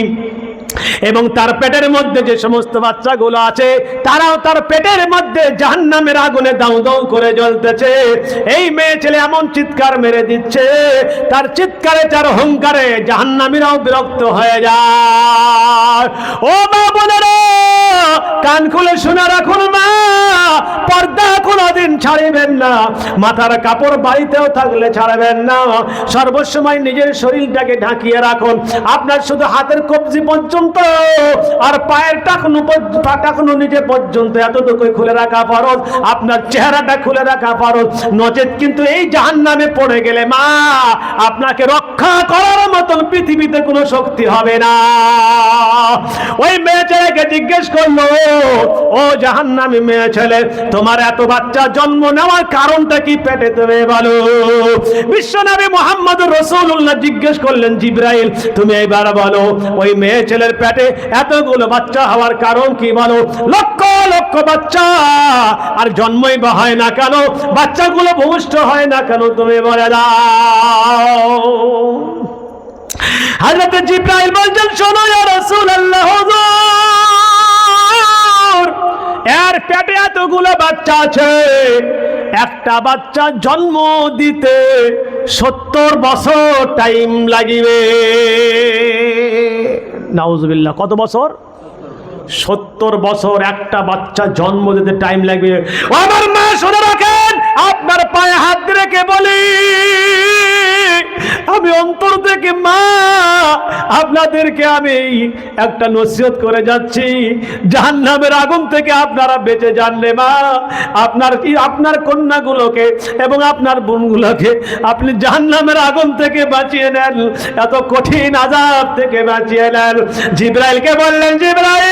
এবং তার পেটের মধ্যে যে সমস্ত বাচ্চাগুলো আছে, তারাও তার পেটের মধ্যে জাহান্নামের আগুনে দাউ দাউ করে জ্বলতেছে। এই মেয়ে ছেলে এমন চিৎকার মেরে দিচ্ছে, তার চিৎকারে, তার হুঙ্কারে জাহান্নামীরাও বিরক্ত হয়ে যায়। ও মা বোনেরা, কান খুলে শুনে রাখুন, মা, পর্দা কোনো কোনোদিন ছাড়িবেন না, মাথার কাপড় বাড়িতেও থাকলে ছাড়বেন না, সর্বসময় নিজের শরীরটাকে ঢাকিয়ে রাখুন। আপনার শুধু হাতের কবজি পর্যন্ত আর পায়ের টাকনু নিচে পর্যন্ত এতটুকুই খুলে রাখা ফরজ, আপনার চেহারাটা খুলে রাখা ফরজ, নচেত কিন্তু এই জাহান্নামে পড়ে গেলে মা আপনাকে রক্ষা করার মতন পৃথিবীতে কোনো শক্তি হবে না। ওই মেয়ে ছেলেকে জিজ্ঞেস করলো, ও জাহান্নামী মেয়ে ছেলে, তোমার এত বাচ্চা জন্ম নেওয়ার কারণটা কি পেটে তুমি বলো। বিশ্বনবী মুহাম্মদুর রাসূলুল্লাহ জিজ্ঞেস করলেন, জিবরাইল তুমি এবার বলো, ওই মেয়ে ছেলের পেটে এতগুলো বাচ্চা হওয়ার কারণ কি বলো। লক্ষ লক্ষ বাচ্চা আর জন্মই বা হয় না কেন, বাচ্চাগুলো ভূমিষ্ঠ হয় না কেন, তুমি বলে দাও। হযরত জিবরাইল বলছেন, শোনো ইয়া রাসূলুল্লাহ, হুজুর এর পেটে এতগুলো বাচ্চা আছে, একটা বাচ্চা জন্ম দিতে 70 বছর টাইম লাগিবে। নাউজুবিল্লাহ, কত বছর? 70 বছর একটা বাচ্চা জন্ম দিতে টাইম লাগবে। আমার মা শুনে রাখেন, আপনার পায়ে হাত রেখে বলি, আমি অন্তর থেকে মা আপনাদেরকে আমি একটা নসিহত করে যাচ্ছি, জাহান্নামের আগুন থেকে আপনারা বেঁচে জানলে মা আপনার কন্যাগুলোকে এবং আপনার বোনগুলোকে আপনি জাহান্নামের আগুন থেকে বাঁচিয়ে নেন, এত কঠিন আযাব থেকে বাঁচিয়ে নেন। জিবরাইলকে বললেন, জিবরাইল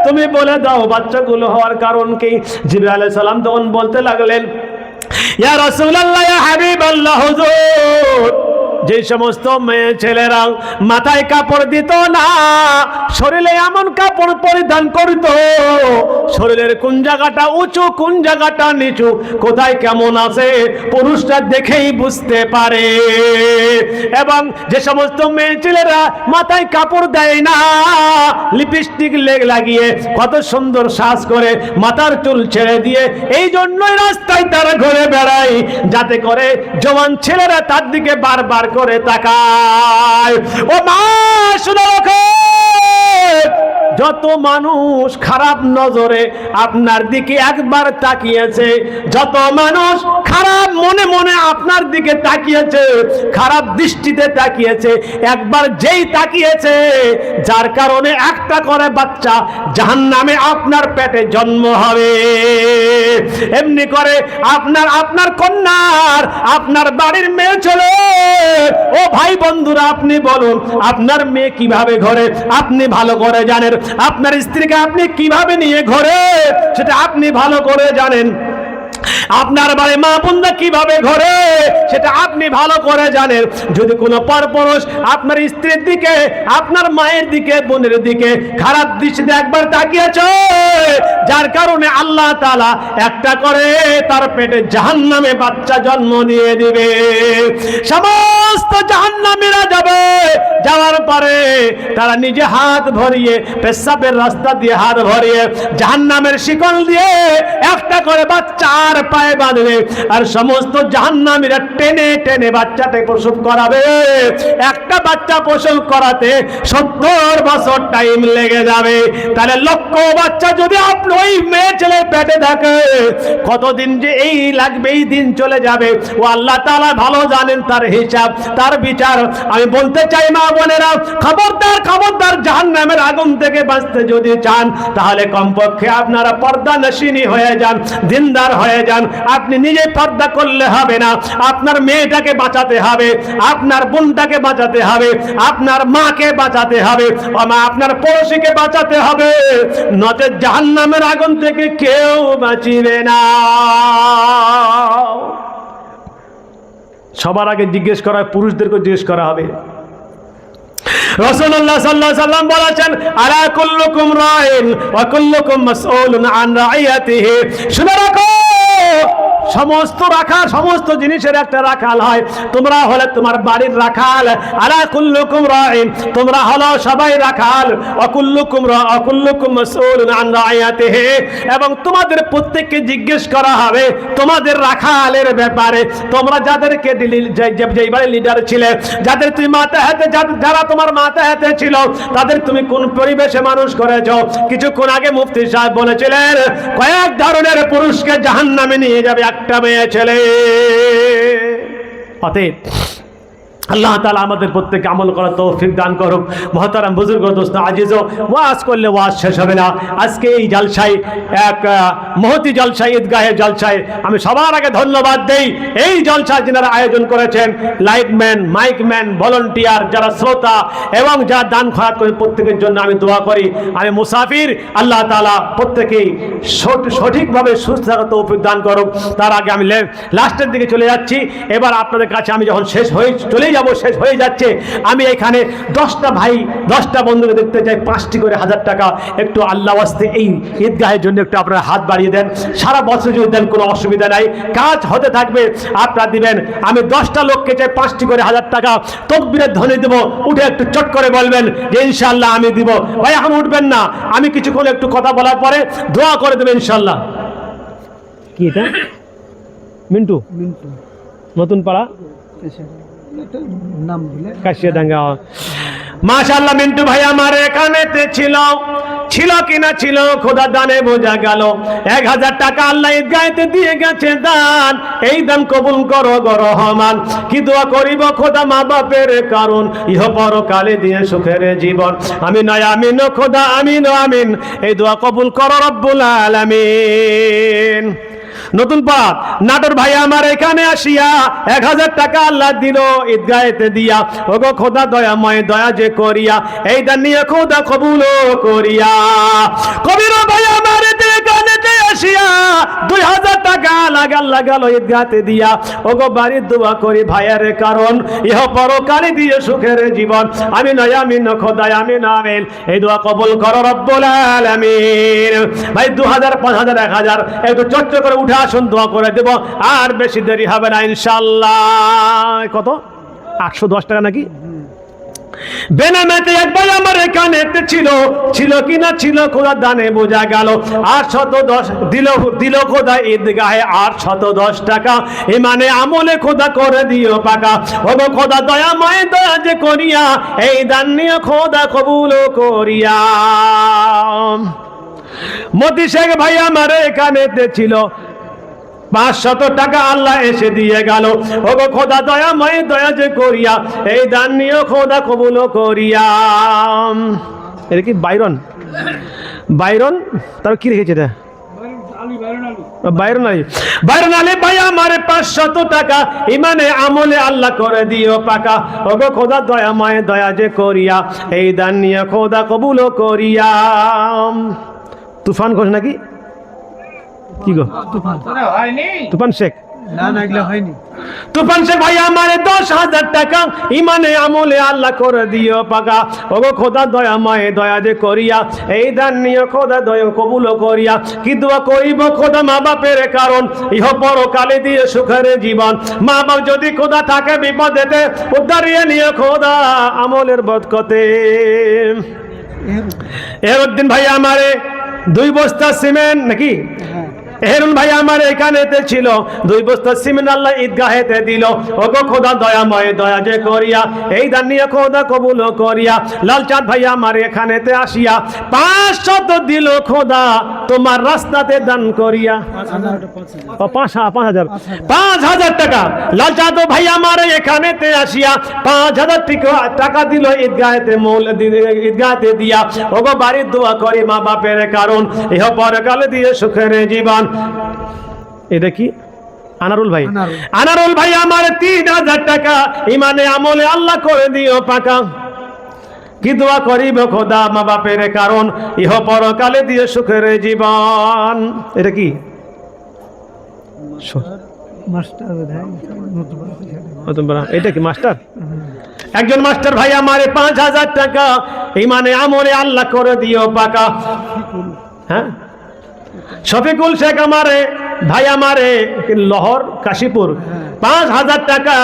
তুমি বলে দাও বাচ্চাগুলো হওয়ার কারণ কি। জিবরাইল আলাইহিস সালাম তখন বলতে লাগলেন, ইয়া রাসূলুল্লাহ, ইয়া হাবিবাল্লাহ, হুজুর যে সমস্ত মেয়ে ছেলেরা মাথায় কাপড় দিত না, শরীরে এমন কাপড় পরিধান করত, শরীরের কোন জায়গাটা উঁচু কোন জায়গাটা নিচু, কোথায় কেমন আছে পুরুষটা দেখেই বুঝতে পারে, এবং যে সমস্ত মেয়ে ছেলেরা মাথায় কাপড় দেয় না, লিপস্টিক লাগিয়ে কত সুন্দর সাজ করে মাথার চুল ছেড়ে দিয়ে এই জন্যই রাস্তায় তারা ঘুরে বেড়ায়, যাতে করে জওয়ান ছেলেরা তার দিকে বারবার করে তাকায়। ও মা শুনে রাখো, যত মানুষ খারাপ নজরে আপনার দিকে একবার তাকিয়েছে, যত মানুষ খারাপ মনে মনে আপনার দিকে তাকিয়েছে, খারাপ দৃষ্টিতে তাকিয়েছে, একবার যেই তাকিয়েছে, যার কারণে একটা করে বাচ্চা জাহান্নামে আপনার পেটে জন্ম হবে, এমনি করে আপনার কন্যার, আপনার বাড়ির মেয়ে ছেলে, ও ভাই বন্ধুরা আপনি বলুন, আপনার মেয়ে কিভাবে ঘরে আপনি ভালো করে জানেন, আপনার স্ত্রীকে আপনি কিভাবে নিয়ে ঘরে সেটা আপনি ভালো করে জানেন, আপনার বাড়ি মা বোনরা কিভাবে ঘরে সেটা আপনি ভালো করে জানেন। যদি কোনো পরপুরুষ আপনার স্ত্রীর দিকে, আপনার মায়ের দিকে, বোনের দিকে খারাপ দৃষ্টিতে একবার তাকিয়েছে, যার কারণে আল্লাহ তাআলা একটা করে তার পেটে জাহান্নামে বাচ্চা জন্ম দিয়ে দিবে। সমস্ত জাহান্নামীরা যাবে, যাওয়ার পরে তারা নিজে হাত ভরিয়ে, পেশাবের রাস্তা দিয়ে হাত ভরিয়ে জাহান্নামের শিকল দিয়ে একটা করে বাচ্চার পায়ে বাঁধবে, আর সমস্ত জাহান্নামীরা টেনে টেনে বাচ্চাটাকে প্রসব করাবে। একটা বাচ্চা প্রসব করাতে 70 বছর টাইম লেগে যাবে। তাহলে লক্ষ বাচ্চা যদি আপনি ওই মেয়ে ছেলের পেটে থাকে, কতদিন যে এই লাগবে, এই দিন চলে যাবে, ও আল্লাহ তাআলা ভালো জানেন তার হিসাব, তার বিচার। আমি বলতে চাই মা বোনেরা, খবরদার খবরদার, জাহান্নামের আগুন থেকে বাঁচতে যদি চান, তাহলে কমপক্ষে আপনারা পর্দানশিনী হয়ে যান, দিনদার হয়ে যান। আপনি নিজে পর্দা করলে হবে না, আপনার মেয়েটাকে বাঁচাতে হবে, আপনার বোনটাকে বাঁচাতে হবে, আপনার মাকে বাঁচাতে হবে, আপনার পড়োশীকে বাঁচাতে হবে, নচেত জাহান্নামের আগুন থেকে কেউ বাঁচিবে না। সবার আগে জিজ্ঞেস করা, পুরুষদেরকে জিজ্ঞেস করা হবে। রাসূলুল্লাহ সাল্লাল্লাহু আলাইহি ওয়াসাল্লাম বলেছেন, আলা কুল্লুকুম রাইন ওয়া কুল্লুকুম মাসউলুন আন রাইয়াতিহি। শুনে রাখো, সমস্ত রাখাল, সমস্ত জিনিসের একটা রাখাল হয়। তোমরা হলে তোমার বাড়ির রাখাল। আলা কুল্লুকুম রাইন, তোমরা হলো সবাই রাখাল। অকুল্লুকুম মাসউলুন আন রাইয়াতিহি, এবং তোমাদের প্রত্যেককে জিজ্ঞেস করা হবে তোমাদের রাখালের ব্যাপারে। তোমরা যাদেরকে যেইবারে লিডার ছিলে, যাদের তুমি মাতাহাতে, যারা তোমার মাতাহাতে ছিল, তাদের তুমি কোন পরিবেশে মানুষ করেছো? কিছুক্ষণ আগে মুফতি সাহেব বলেছিলেন কয়েক ধরনের পুরুষকে জাহান্নামে নিয়ে যাবে একটা মেয়ে ছেলে। অতএব আল্লাহ তাআলা আমাদের প্রত্যেককে আমল করার তৌফিক দান করুক। মুহতারাম বুজুর্গ, দোস্ত আজিজ, ওয়াজ করলে ওয়াজ শেষ হবে না। আজকে এই জলসায়, এক মহতি জলসায়, ঈদগাহে জলসায় আমি সবার আগে ধন্যবাদ দেই এই জলসা যিনারা আয়োজন করেছেন, লাইটম্যান, মাইকম্যান, ভলান্টিয়ার, যারা শ্রোতা এবং যারা দান খয়রাত করেন, প্রত্যেকের জন্য আমি দোয়া করি। আমি মুসাফির, আল্লাহ তাআলা প্রত্যেকেই সঠিকভাবে সুস্থ থাকার তৌফিক দান করুক। তার আগে আমি লাস্টের দিকে চলে যাচ্ছি। এবার আপনাদের কাছে আমি যখন শেষ হয়ে যাচ্ছে, আমি এখানে 10টা ভাই, 10টা বন্ধুকে দেখতে চাই, 5টি করে 1000 টাকা একটু আল্লাহ ওয়াস্তে এই ঈদগাহের জন্য একটু আপনারা হাত বাড়িয়ে দেন। সারা বছর যদি দেন কোনো অসুবিধা নাই, কাজ হতে থাকবে, আপনারা দিবেন। আমি 10টা লোককে চাই 5টি করে 1000 টাকা। তকবীরের ধ্বনি দেব, উঠে একটু চট করে বলবেন যে ইনশাআল্লাহ আমি দিব। ভাই এখন উঠবেন না, আমি কিছুক্ষণ একটু কথা বলার পরে দোয়া করে দেবেন ইনশাআল্লাহ। কি এটা? মিন্টু নতুন পাড়া কাশিয়াডাঙ্গা। মাশাআল্লাহ, মিন্টু ভাই আমার এখানেতে ছিল কিনা ছিল, খোদা দানে বোঝা গেল। 1000 টাকা আল্লাহ ঈদগাহেতে দিয়ে গেছে দান। এই দান কবুল করো গো রহমান। কি দোয়া করিব খোদা মা বাপের কারণ, ইহ পরকালে দিয়ে সুখের জীবন। আমিন আমিন খোদা, আমিন আমিন। এই দোয়া কবুল করো রব্বুল আলামিন। নতুন পাড়া নাটোর ভাই আমার এখানে আসিয়া 1000 টাকা আল্লাহ দিল ঈদগাহেতে দিয়া। ওগো খোদা দয়াময়, দয়া যে করিয়া এই দান নিয়ে খোদা কবুল করিয়া। কবির ভাই আমার এখানেতে আসিয়া 2000 টাকা লাগাল ঈদগাহেতে দিয়া। ওগো বাড়ির দোয়া করি ভাইয়ের কারণ, ইহ পরকালে দিয়ে সুখের জীবন। আমিন আমিন খোদা, আমিন আমিন। এই দোয়া কবুল করো রব্বুল আলামিন। ভাই 2000, 5000, 1000 একটু চট করে উঠে আসুন, দোয়া করে দেব। আর বেশি দেরি হবে না ইনশাআল্লাহ। কত? 810 টাকা নাকি? বেনামেতে একবার আমার এখানে ছিল কিনা ছিল, খোদা দানে বোঝা গেল। 810 দিল খোদা ঈদগাহে 810 টাকা। ইমানে আমলে খোদা করে দিও পাকা। ওগো খোদা দয়াময়, দয়া যে করিয়া এই দান নিয়ে খোদা কবুল করিয়া। মতি শেখ ভাই আমার এখানেতে ছিল 500 টাকা আল্লাহ এসে দিয়ে গেল। ওগো খোদা দয়াময়, দয়া যে করিয়া এই দান নিয়ে খোদা কবুল করিয়া। এটা কি বাইরন তার কি রেখেছে এটা? বাইরন আলী ভাই আমার 500 টাকা। ইমানে আমলে আল্লাহ করে দিও পাকা। ওগো খোদা দয়াময়, দয়া যে করিয়া এই দান নিয়ে খোদা কবুল করিয়া। তুফান ঘোষ নাকি? কি গো? তুফান শেখ? না এগুলো হয়নি। তুফান শেখ ভাই আমার 10,000 টাকা। ইমানে আমলে আল্লাহ করে দিও পাকা। ওগো খোদা দয়াময়, দয়া যে করিয়া এই দান নিয়ে খোদা দয়া কবুল করিয়া। কি দোয়া করিব খোদা মা বাপের কারণ, ইহ পরকালে দিয়ে সুখের জীবন। মা বাপ যদি খোদা থাকে বিপদেতে, উদ্ধারিয়ে নিয়ে খোদা আমলের বরকতে। একদিন ভাই আমারে 2 বস্তা সিমেন্ট নাকি, হেরুন ভাই আমার এখানেতে ছিল 2 বস্তা সিমেন্ট আল্লাহ ঈদগাহেতে দিল। ওগো খোদা দয়াময়, দয়া যে করিয়া এই দান নিয়ে খোদা কবুল করিয়া। লালচাঁদ ভাই আমার এখানেতে আসিয়া 500 দিল খোদা তোমার রাস্তাতে দান করিয়া। 5000 টাকা। লালচাঁদ ভাই আমার এখানেতে আসিয়া 5000 টাকা দিল ঈদগাহেতে দিয়া। ওগো বাড়ির দোয়া করি মা বাপের কারণ, ইহ পরকালে দিয়ে সুখের জীবন। এটা কি? আনারুল ভাই আমার 3000 টাকা। ইমানে আমলে আল্লাহ করে দিও পাকা। কি দোয়া করিব খোদা মা বাপের কারণ, ইহ পরকালে দিয়ে সুখের জীবন। এটা কি? এটা কি মাস্টার? একজন মাস্টার ভাই আমার 5000 টাকা। ইমানে আমলে আল্লাহ করে দিও পাকা। হ্যাঁ, শফিকুল শেখ আমারে ভাই আমারে লহর কাশীপুর 5,000 টাকা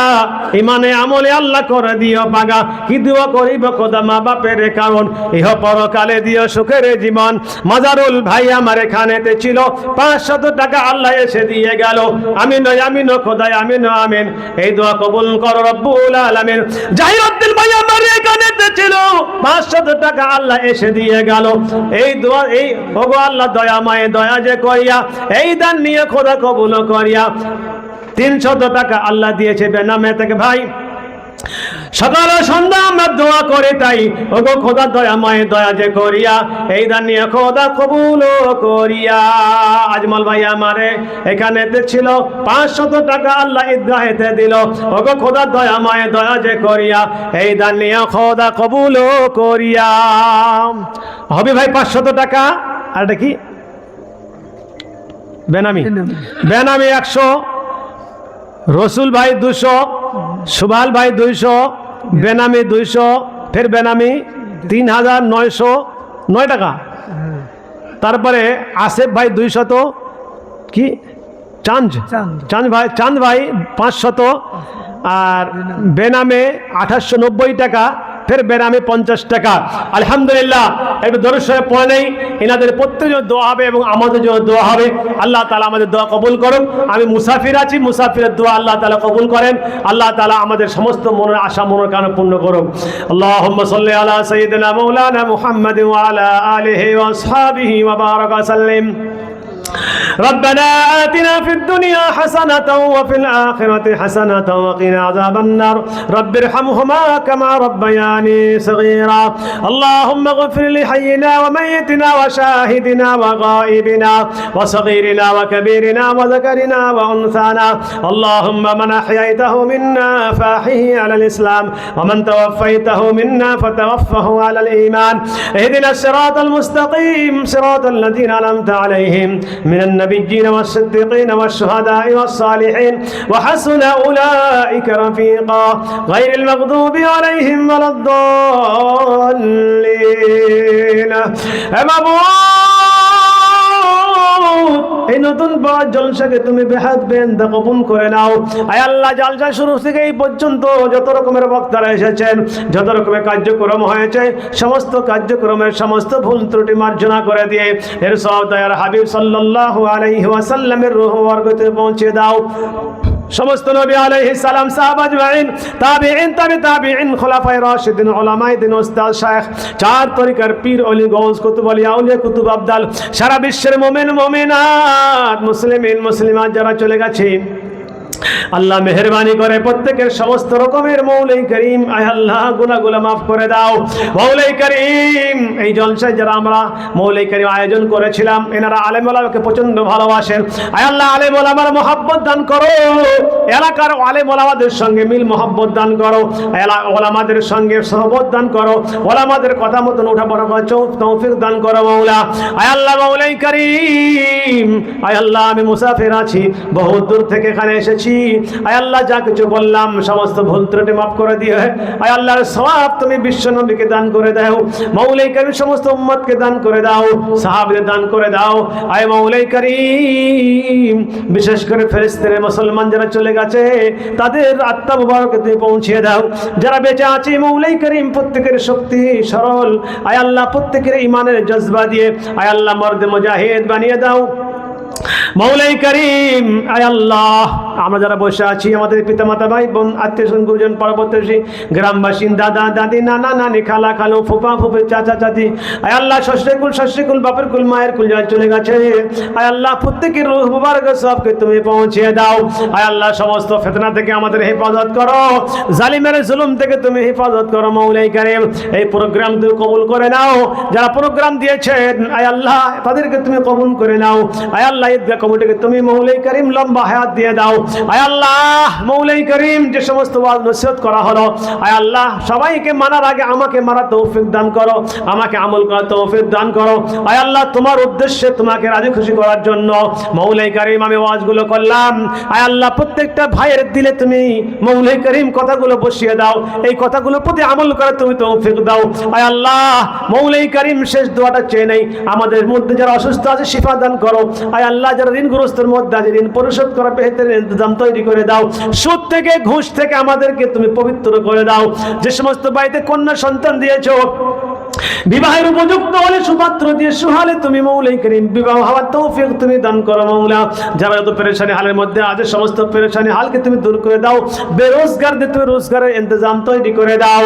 ইমানে আমলে আল্লাহ করে দিও পাগা। কি দোয়া করিব খোদা মা বাপের কারণ ইহ পরকালে দিও সুখের জীবন। মাজারুল ভাই আমার এখানেতে ছিল 500 টাকা আল্লাহ এসে দিয়ে গেল। আমিন আমিন খোদাই আমিন আমিন। এই দোয়া কবুল করো রব্বুল আলামিন। জাহিরউদ্দিন ভাই আমার এখানেতে ছিল 500 টাকা আল্লাহ এসে দিয়ে গেল। এই দোয়া এই ওগো আল্লাহ দয়া মায়ে দয়া যে করিয়া এই দান নিয়ে খোদা কবুল করিয়া 300 টাকা আল্লাহ দিয়েছে বেনামে থেকে। ভাই সকাল সন্ধ্যা আমরা দোয়া করে তাই ওগো খোদা দয়া মায়ে দয়া যে করিয়া এই দান নিয়ে খোদা কবুল করিয়া। আজমল ভাই আমারে এখানেতে ছিল 500 টাকা আল্লাহ ঈদগাহেতে দিল। ওগো খোদা দয়া মায়ে দয়া যে করিয়া এই দান নিয়ে খোদা কবুল করিয়া। হবে ভাই 500 টাকা। আর এটা কি বেনামি? বেনামি 100, রসুল ভাই 200, সুবাল ভাই 200, বেনামি 200, ফের বেনামি 3,909 টাকা। তারপরে আসেফ ভাই 200, কি চাঁদ ভাই 500, আর বেনামে 2890 টাকা, ফের বেনামে 50 টাকা। আলহামদুলিল্লাহ। একটু দরুদ শরীফ পড়ে নেই। এনাদের প্রত্যেকের দোয়া হবে এবং আমাদের জন্য দোয়া হবে। আল্লাহ তাআলা আমাদের দোয়া কবুল করুন। আমি মুসাফির আছি, মুসাফিরের দোয়া আল্লাহ তাআলা কবুল করেন। আল্লাহ তাআলা আমাদের সমস্ত মনের আশা মনের কামনা পূর্ণ করুন। আল্লাহুম্মা সাল্লি আলা সাইয়্যিদিনা মাওলানা মুহাম্মাদ ওয়া আলা আলিহি ওয়া আসহাবিহি ওয়া বারাকা সাল্লিম। ربنا آتنا في الدنيا حسنة وفي الآخرة حسنة وقنا عذاب النار رب ارحمهما كما ربياني صغيرا اللهم اغفر لحينا وميتنا وشاهدنا وغائبنا وصغيرنا وكبيرنا وذكرنا وأنثانا اللهم من أحييته منا فأحيه على الإسلام ومن توفيته منا فتوفه على الإيمان اهدنا الصراط المستقيم صراط الذين أنعمت عليهم من النبيين والصديقين والشهداء والصالحين وحسن أولئك رفيقا غير المغضوب عليهم ولا الضالين এই নতুন বড় জলসাকে তুমি বেহাত বেন্দা কবুল করে নাও। আয় আল্লাহ, জলসা শুরু থেকে এই পর্যন্ত যত রকমের বক্তারা এসেছেন, যত রকমের কার্যক্রম হয়েছে, সমস্ত কার্যক্রমের সমস্ত ভুল ত্রুটি মার্জনা করে দিয়ে এর সব দয়ার হাবিব সাল্লাল্লাহু আলাইহি ওয়াসাল্লামের রূহ বরকতে পৌঁছে দাও। সমস্ত নবী আলাইহিস সালাম, সাহাবা আজমাইন, তাবিঈন, তাবিঈন, খোলাফায়ে রাশিদিন, উলামায়ে দ্বীন, উস্তাদ, শায়েখ, চার তরিকার পীর, ওলি, গৌস, কুতুব, আউলিয়া, আউলিয়া, কুতুব, আবদাল, সারা বিশ্বের মুমিন মুমিনাত, মুসলিমিন মুসলিমাত যারা চলে গেছে, আল্লাহ মেহেরবানি করে প্রত্যেকের সমস্ত রকমের মৌলাই করিম আয় আল্লাহ গুনাহগুলো মাফ করে দাও। মৌলাই করিম, এই জলসায় যারা আমরা মৌলাই করিম আয়োজন করেছিলাম, এনারা আলেম ওলামাকে প্রচন্ড ভালোবাসেন। আয় আল্লাহ আলেম ওলামার মহব্বত দান করো, এলাকার আলেম ওলামাদের সঙ্গে মিল মহব্বত দান করো, ওলামাদের সঙ্গে সহবত দান করো, ওলামাদের কথা মতন উঠা বড় তৌফিক দান করো মৌলা। আয় আল্লাহ মৌলাই করিম, আয় আল্লাহ আমি মুসাফির আছি, বহুত দূর থেকে এখানে এসেছি। আয় আল্লাহ যা কিছু বললাম সমস্ত ভুল ত্রুটি মাফ করে দিও। আয় আল্লাহর সওয়াব তুমি বিশ্ব নবীকে দান করে দাও, মৌলাই করিম সমস্ত উম্মতকে দান করে দাও, সাহাবীদের দান করে দাও। আয় মৌলাই করিম, বিশেষ করে ফিলিস্তিনের মুসলমান যারা চলে গেছে তাদের আত্মা মুবারকে তুমি পৌঁছে দাও। যারা বেঁচে আছে মৌলাই করিম প্রত্যেকের শক্তি সরল, আয় আল্লাহ প্রত্যেকের ইমানের জজবা দিয়ে আয় আল্লাহ মর্দে মুজাহিদ বানিয়ে দাও মৌলাই করিম। আয় আল্লাহ আমরা যারা বসে আছি, আমাদের পিতামাতা, ভাই বোন, আত্মীয় স্বজন, গুরুজন, পার্বত্যবাসী, গ্রামবাসী, দাদা দাদি, নানা নানি, খালা খালু, ফুপা ফুফি, চাচা চাচি, আয় আল্লাহ শ্বশুরকুল বাপের কুল মায়ের কুল যারা চলে গেছে, আয় আল্লাহ প্রত্যেকের রূহ মুবারক সবকে তুমি পৌঁছে দাও। আয় আল্লাহ সমস্ত ফিতনা থেকে আমাদের হেফাজত করো, জালিমের জুলুম থেকে তুমি হেফাজত করো মৌলাই করিম। এই প্রোগ্রাম তুমি কবুল করে নাও, যারা প্রোগ্রাম দিয়েছেন আয় আল্লাহ তাদেরকে তুমি কবুল করে নাও। আয় আল্লাহ ঈদগাহ কমিটিকে তুমি মৌলাই করিম লম্বা হায়াত দিয়ে দাও। আয় আল্লাহ মৌলাই করিম যে সমস্ত ওয়াজ নসিহত করা হলো, আয় আল্লাহ সবাইকে মানার আগে আমাকে মারার তৌফিক দান করো, আমাকে আমল করার তৌফিক দান করো। আয় আল্লাহ তোমার উদ্দেশ্যে তোমাকে রাজি খুশি করার জন্য মৌলাই করিম আমি ওয়াজগুলো করলাম। আয় আল্লাহ প্রত্যেকটা ভাইয়ের দিলে তুমি মৌলাই করিম কথাগুলো বসিয়ে দাও, এই কথাগুলোর প্রতি আমল করার তুমি তৌফিক দাও। আয় আল্লাহ মৌলাই করিম শেষ দোয়াটা চেয়ে নেই, আমাদের মধ্যে যারা অসুস্থ আছে শিফা দান করো। আয় আল্লাহ যারা যারা ঋণগ্রস্তের মধ্যে আছে ঋণ পরিশোধ করা বেহেতের ইন্তজাম তৈরি করে দাও। সুদ থেকে ঘুষ থেকে আমাদেরকে তুমি পবিত্র করে দাও। যে সমস্ত বাড়িতে কন্যা সন্তান দিয়েছো, বিবাহের উপযুক্ত হলে সুপাত্র দিয়ে সুহালে তুমি মৌলাই করিম বিবাহ হওয়ার তৌফিক তুমি দান করো মৌলা। যারা যত পেরেশানি হালের মধ্যে আছে সমস্ত পেরেশানি হালকে তুমি দূর করে দাও। বেরোজগারদের তুমি রোজগারের ইন্তজাম তৈরি করে দাও।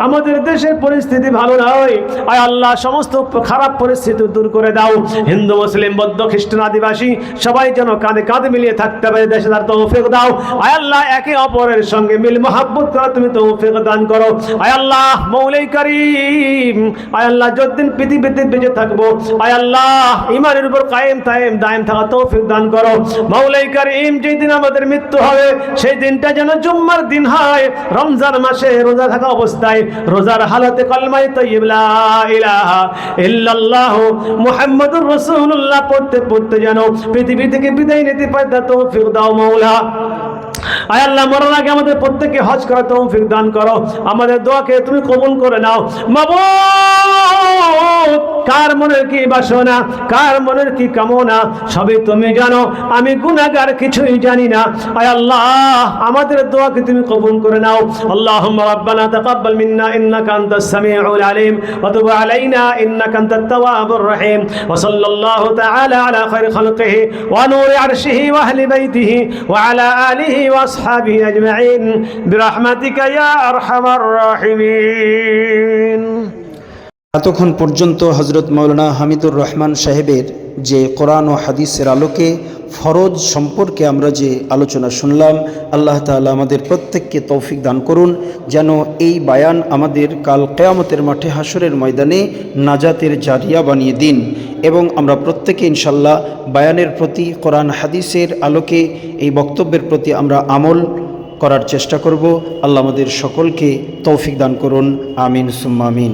আমাদের দেশের পরিস্থিতি ভালো নয়, আয় আল্লাহ সমস্ত খারাপ পরিস্থিতি দূর করে দাও। হিন্দু মুসলিম বৌদ্ধ খ্রিস্টান আদিবাসী সবাই যেন কাঁধে কাঁধে মিলিয়ে থাকতে পারে, দেশে তার তৌফিক দাও। আয় আল্লাহ একে অপরের সঙ্গে মিল মহাব্বত করা তুমি তৌফিক দান করো। আয় আল্লাহ মৌলাই করিম, আয় আল্লাহ যতদিন পৃথিবীতে বেঁচে থাকবো আয় আল্লাহ ইমানের উপর কায়েম দায়েম থাকা তৌফিক দান করো। মৌলাই করিম যেই দিন আমাদের মৃত্যু হবে সেই দিনটা যেন জুম্মার দিন হয়, রমজান মাসে রোজা থাকা অবস্থায়, রোজার হালতে কলমায়ে তাইয়্যিব লা ইলাহা ইল্লাল্লাহ মুহাম্মাদুর রাসূলুল্লাহ পড়তে পড়তে যেন পৃথিবী থেকে বিদায় নিতে পারে তা তৌফিক দাও মওলা। আয় আল্লাহ মরার আগে আমাদের প্রত্যেককে হজ করার তৌফিক দান করো। আমাদের দোয়াকে তুমি কবুল করে নাও মাবুদ। কার মনের কি বাসনা, কার মনের কি কামনা সবই তুমি জানো, আমি গুনাহগার কিছুই জানি না। আয় আল্লাহ আমাদের দোয়াকে তুমি কবুল করে নাও। আল্লাহুম্মা রাব্বানা তাকাব্বাল মিন্না ইন্নাকা আনতাস সামিউল আলিম ওয়া তুব আলাইনা ইন্নাকা আনতাত তাওয়াবুর রহিম। ওয়া সাল্লাল্লাহু তাআলা আলা খায়রি খালকিহি ওয়া নূরি আরশিহি ওয়া আহলি বাইতিহি ওয়া আলা আলিহি ওয়া আসহাবিহি আজমাইন বিরহমাতিকা ইয়া আরহামার রাহিমিন। এতক্ষণ পর্যন্ত হযরত মাওলানা হামিদুর রহমান সাহেবের যে কোরআন ও হাদিসের আলোকে ফরজ সম্পর্কে আমরা যে আলোচনা শুনলাম, আল্লাহ তাআলা আমাদের প্রত্যেককে তৌফিক দান করুন যেন এই বায়ান আমাদের কাল কিয়ামতের মাঠে হাসরের ময়দানে নাজাতের জারিয়া বানিয়ে দিন এবং আমরা প্রত্যেকে ইনশাআল্লাহ বায়ানের প্রতি কোরআন হাদিসের আলোকে এই বক্তব্যের প্রতি আমরা আমল করার চেষ্টা করব। আল্লাহ আমাদের সকলকে তৌফিক দান করুন। আমিন সুম্মা আমিন।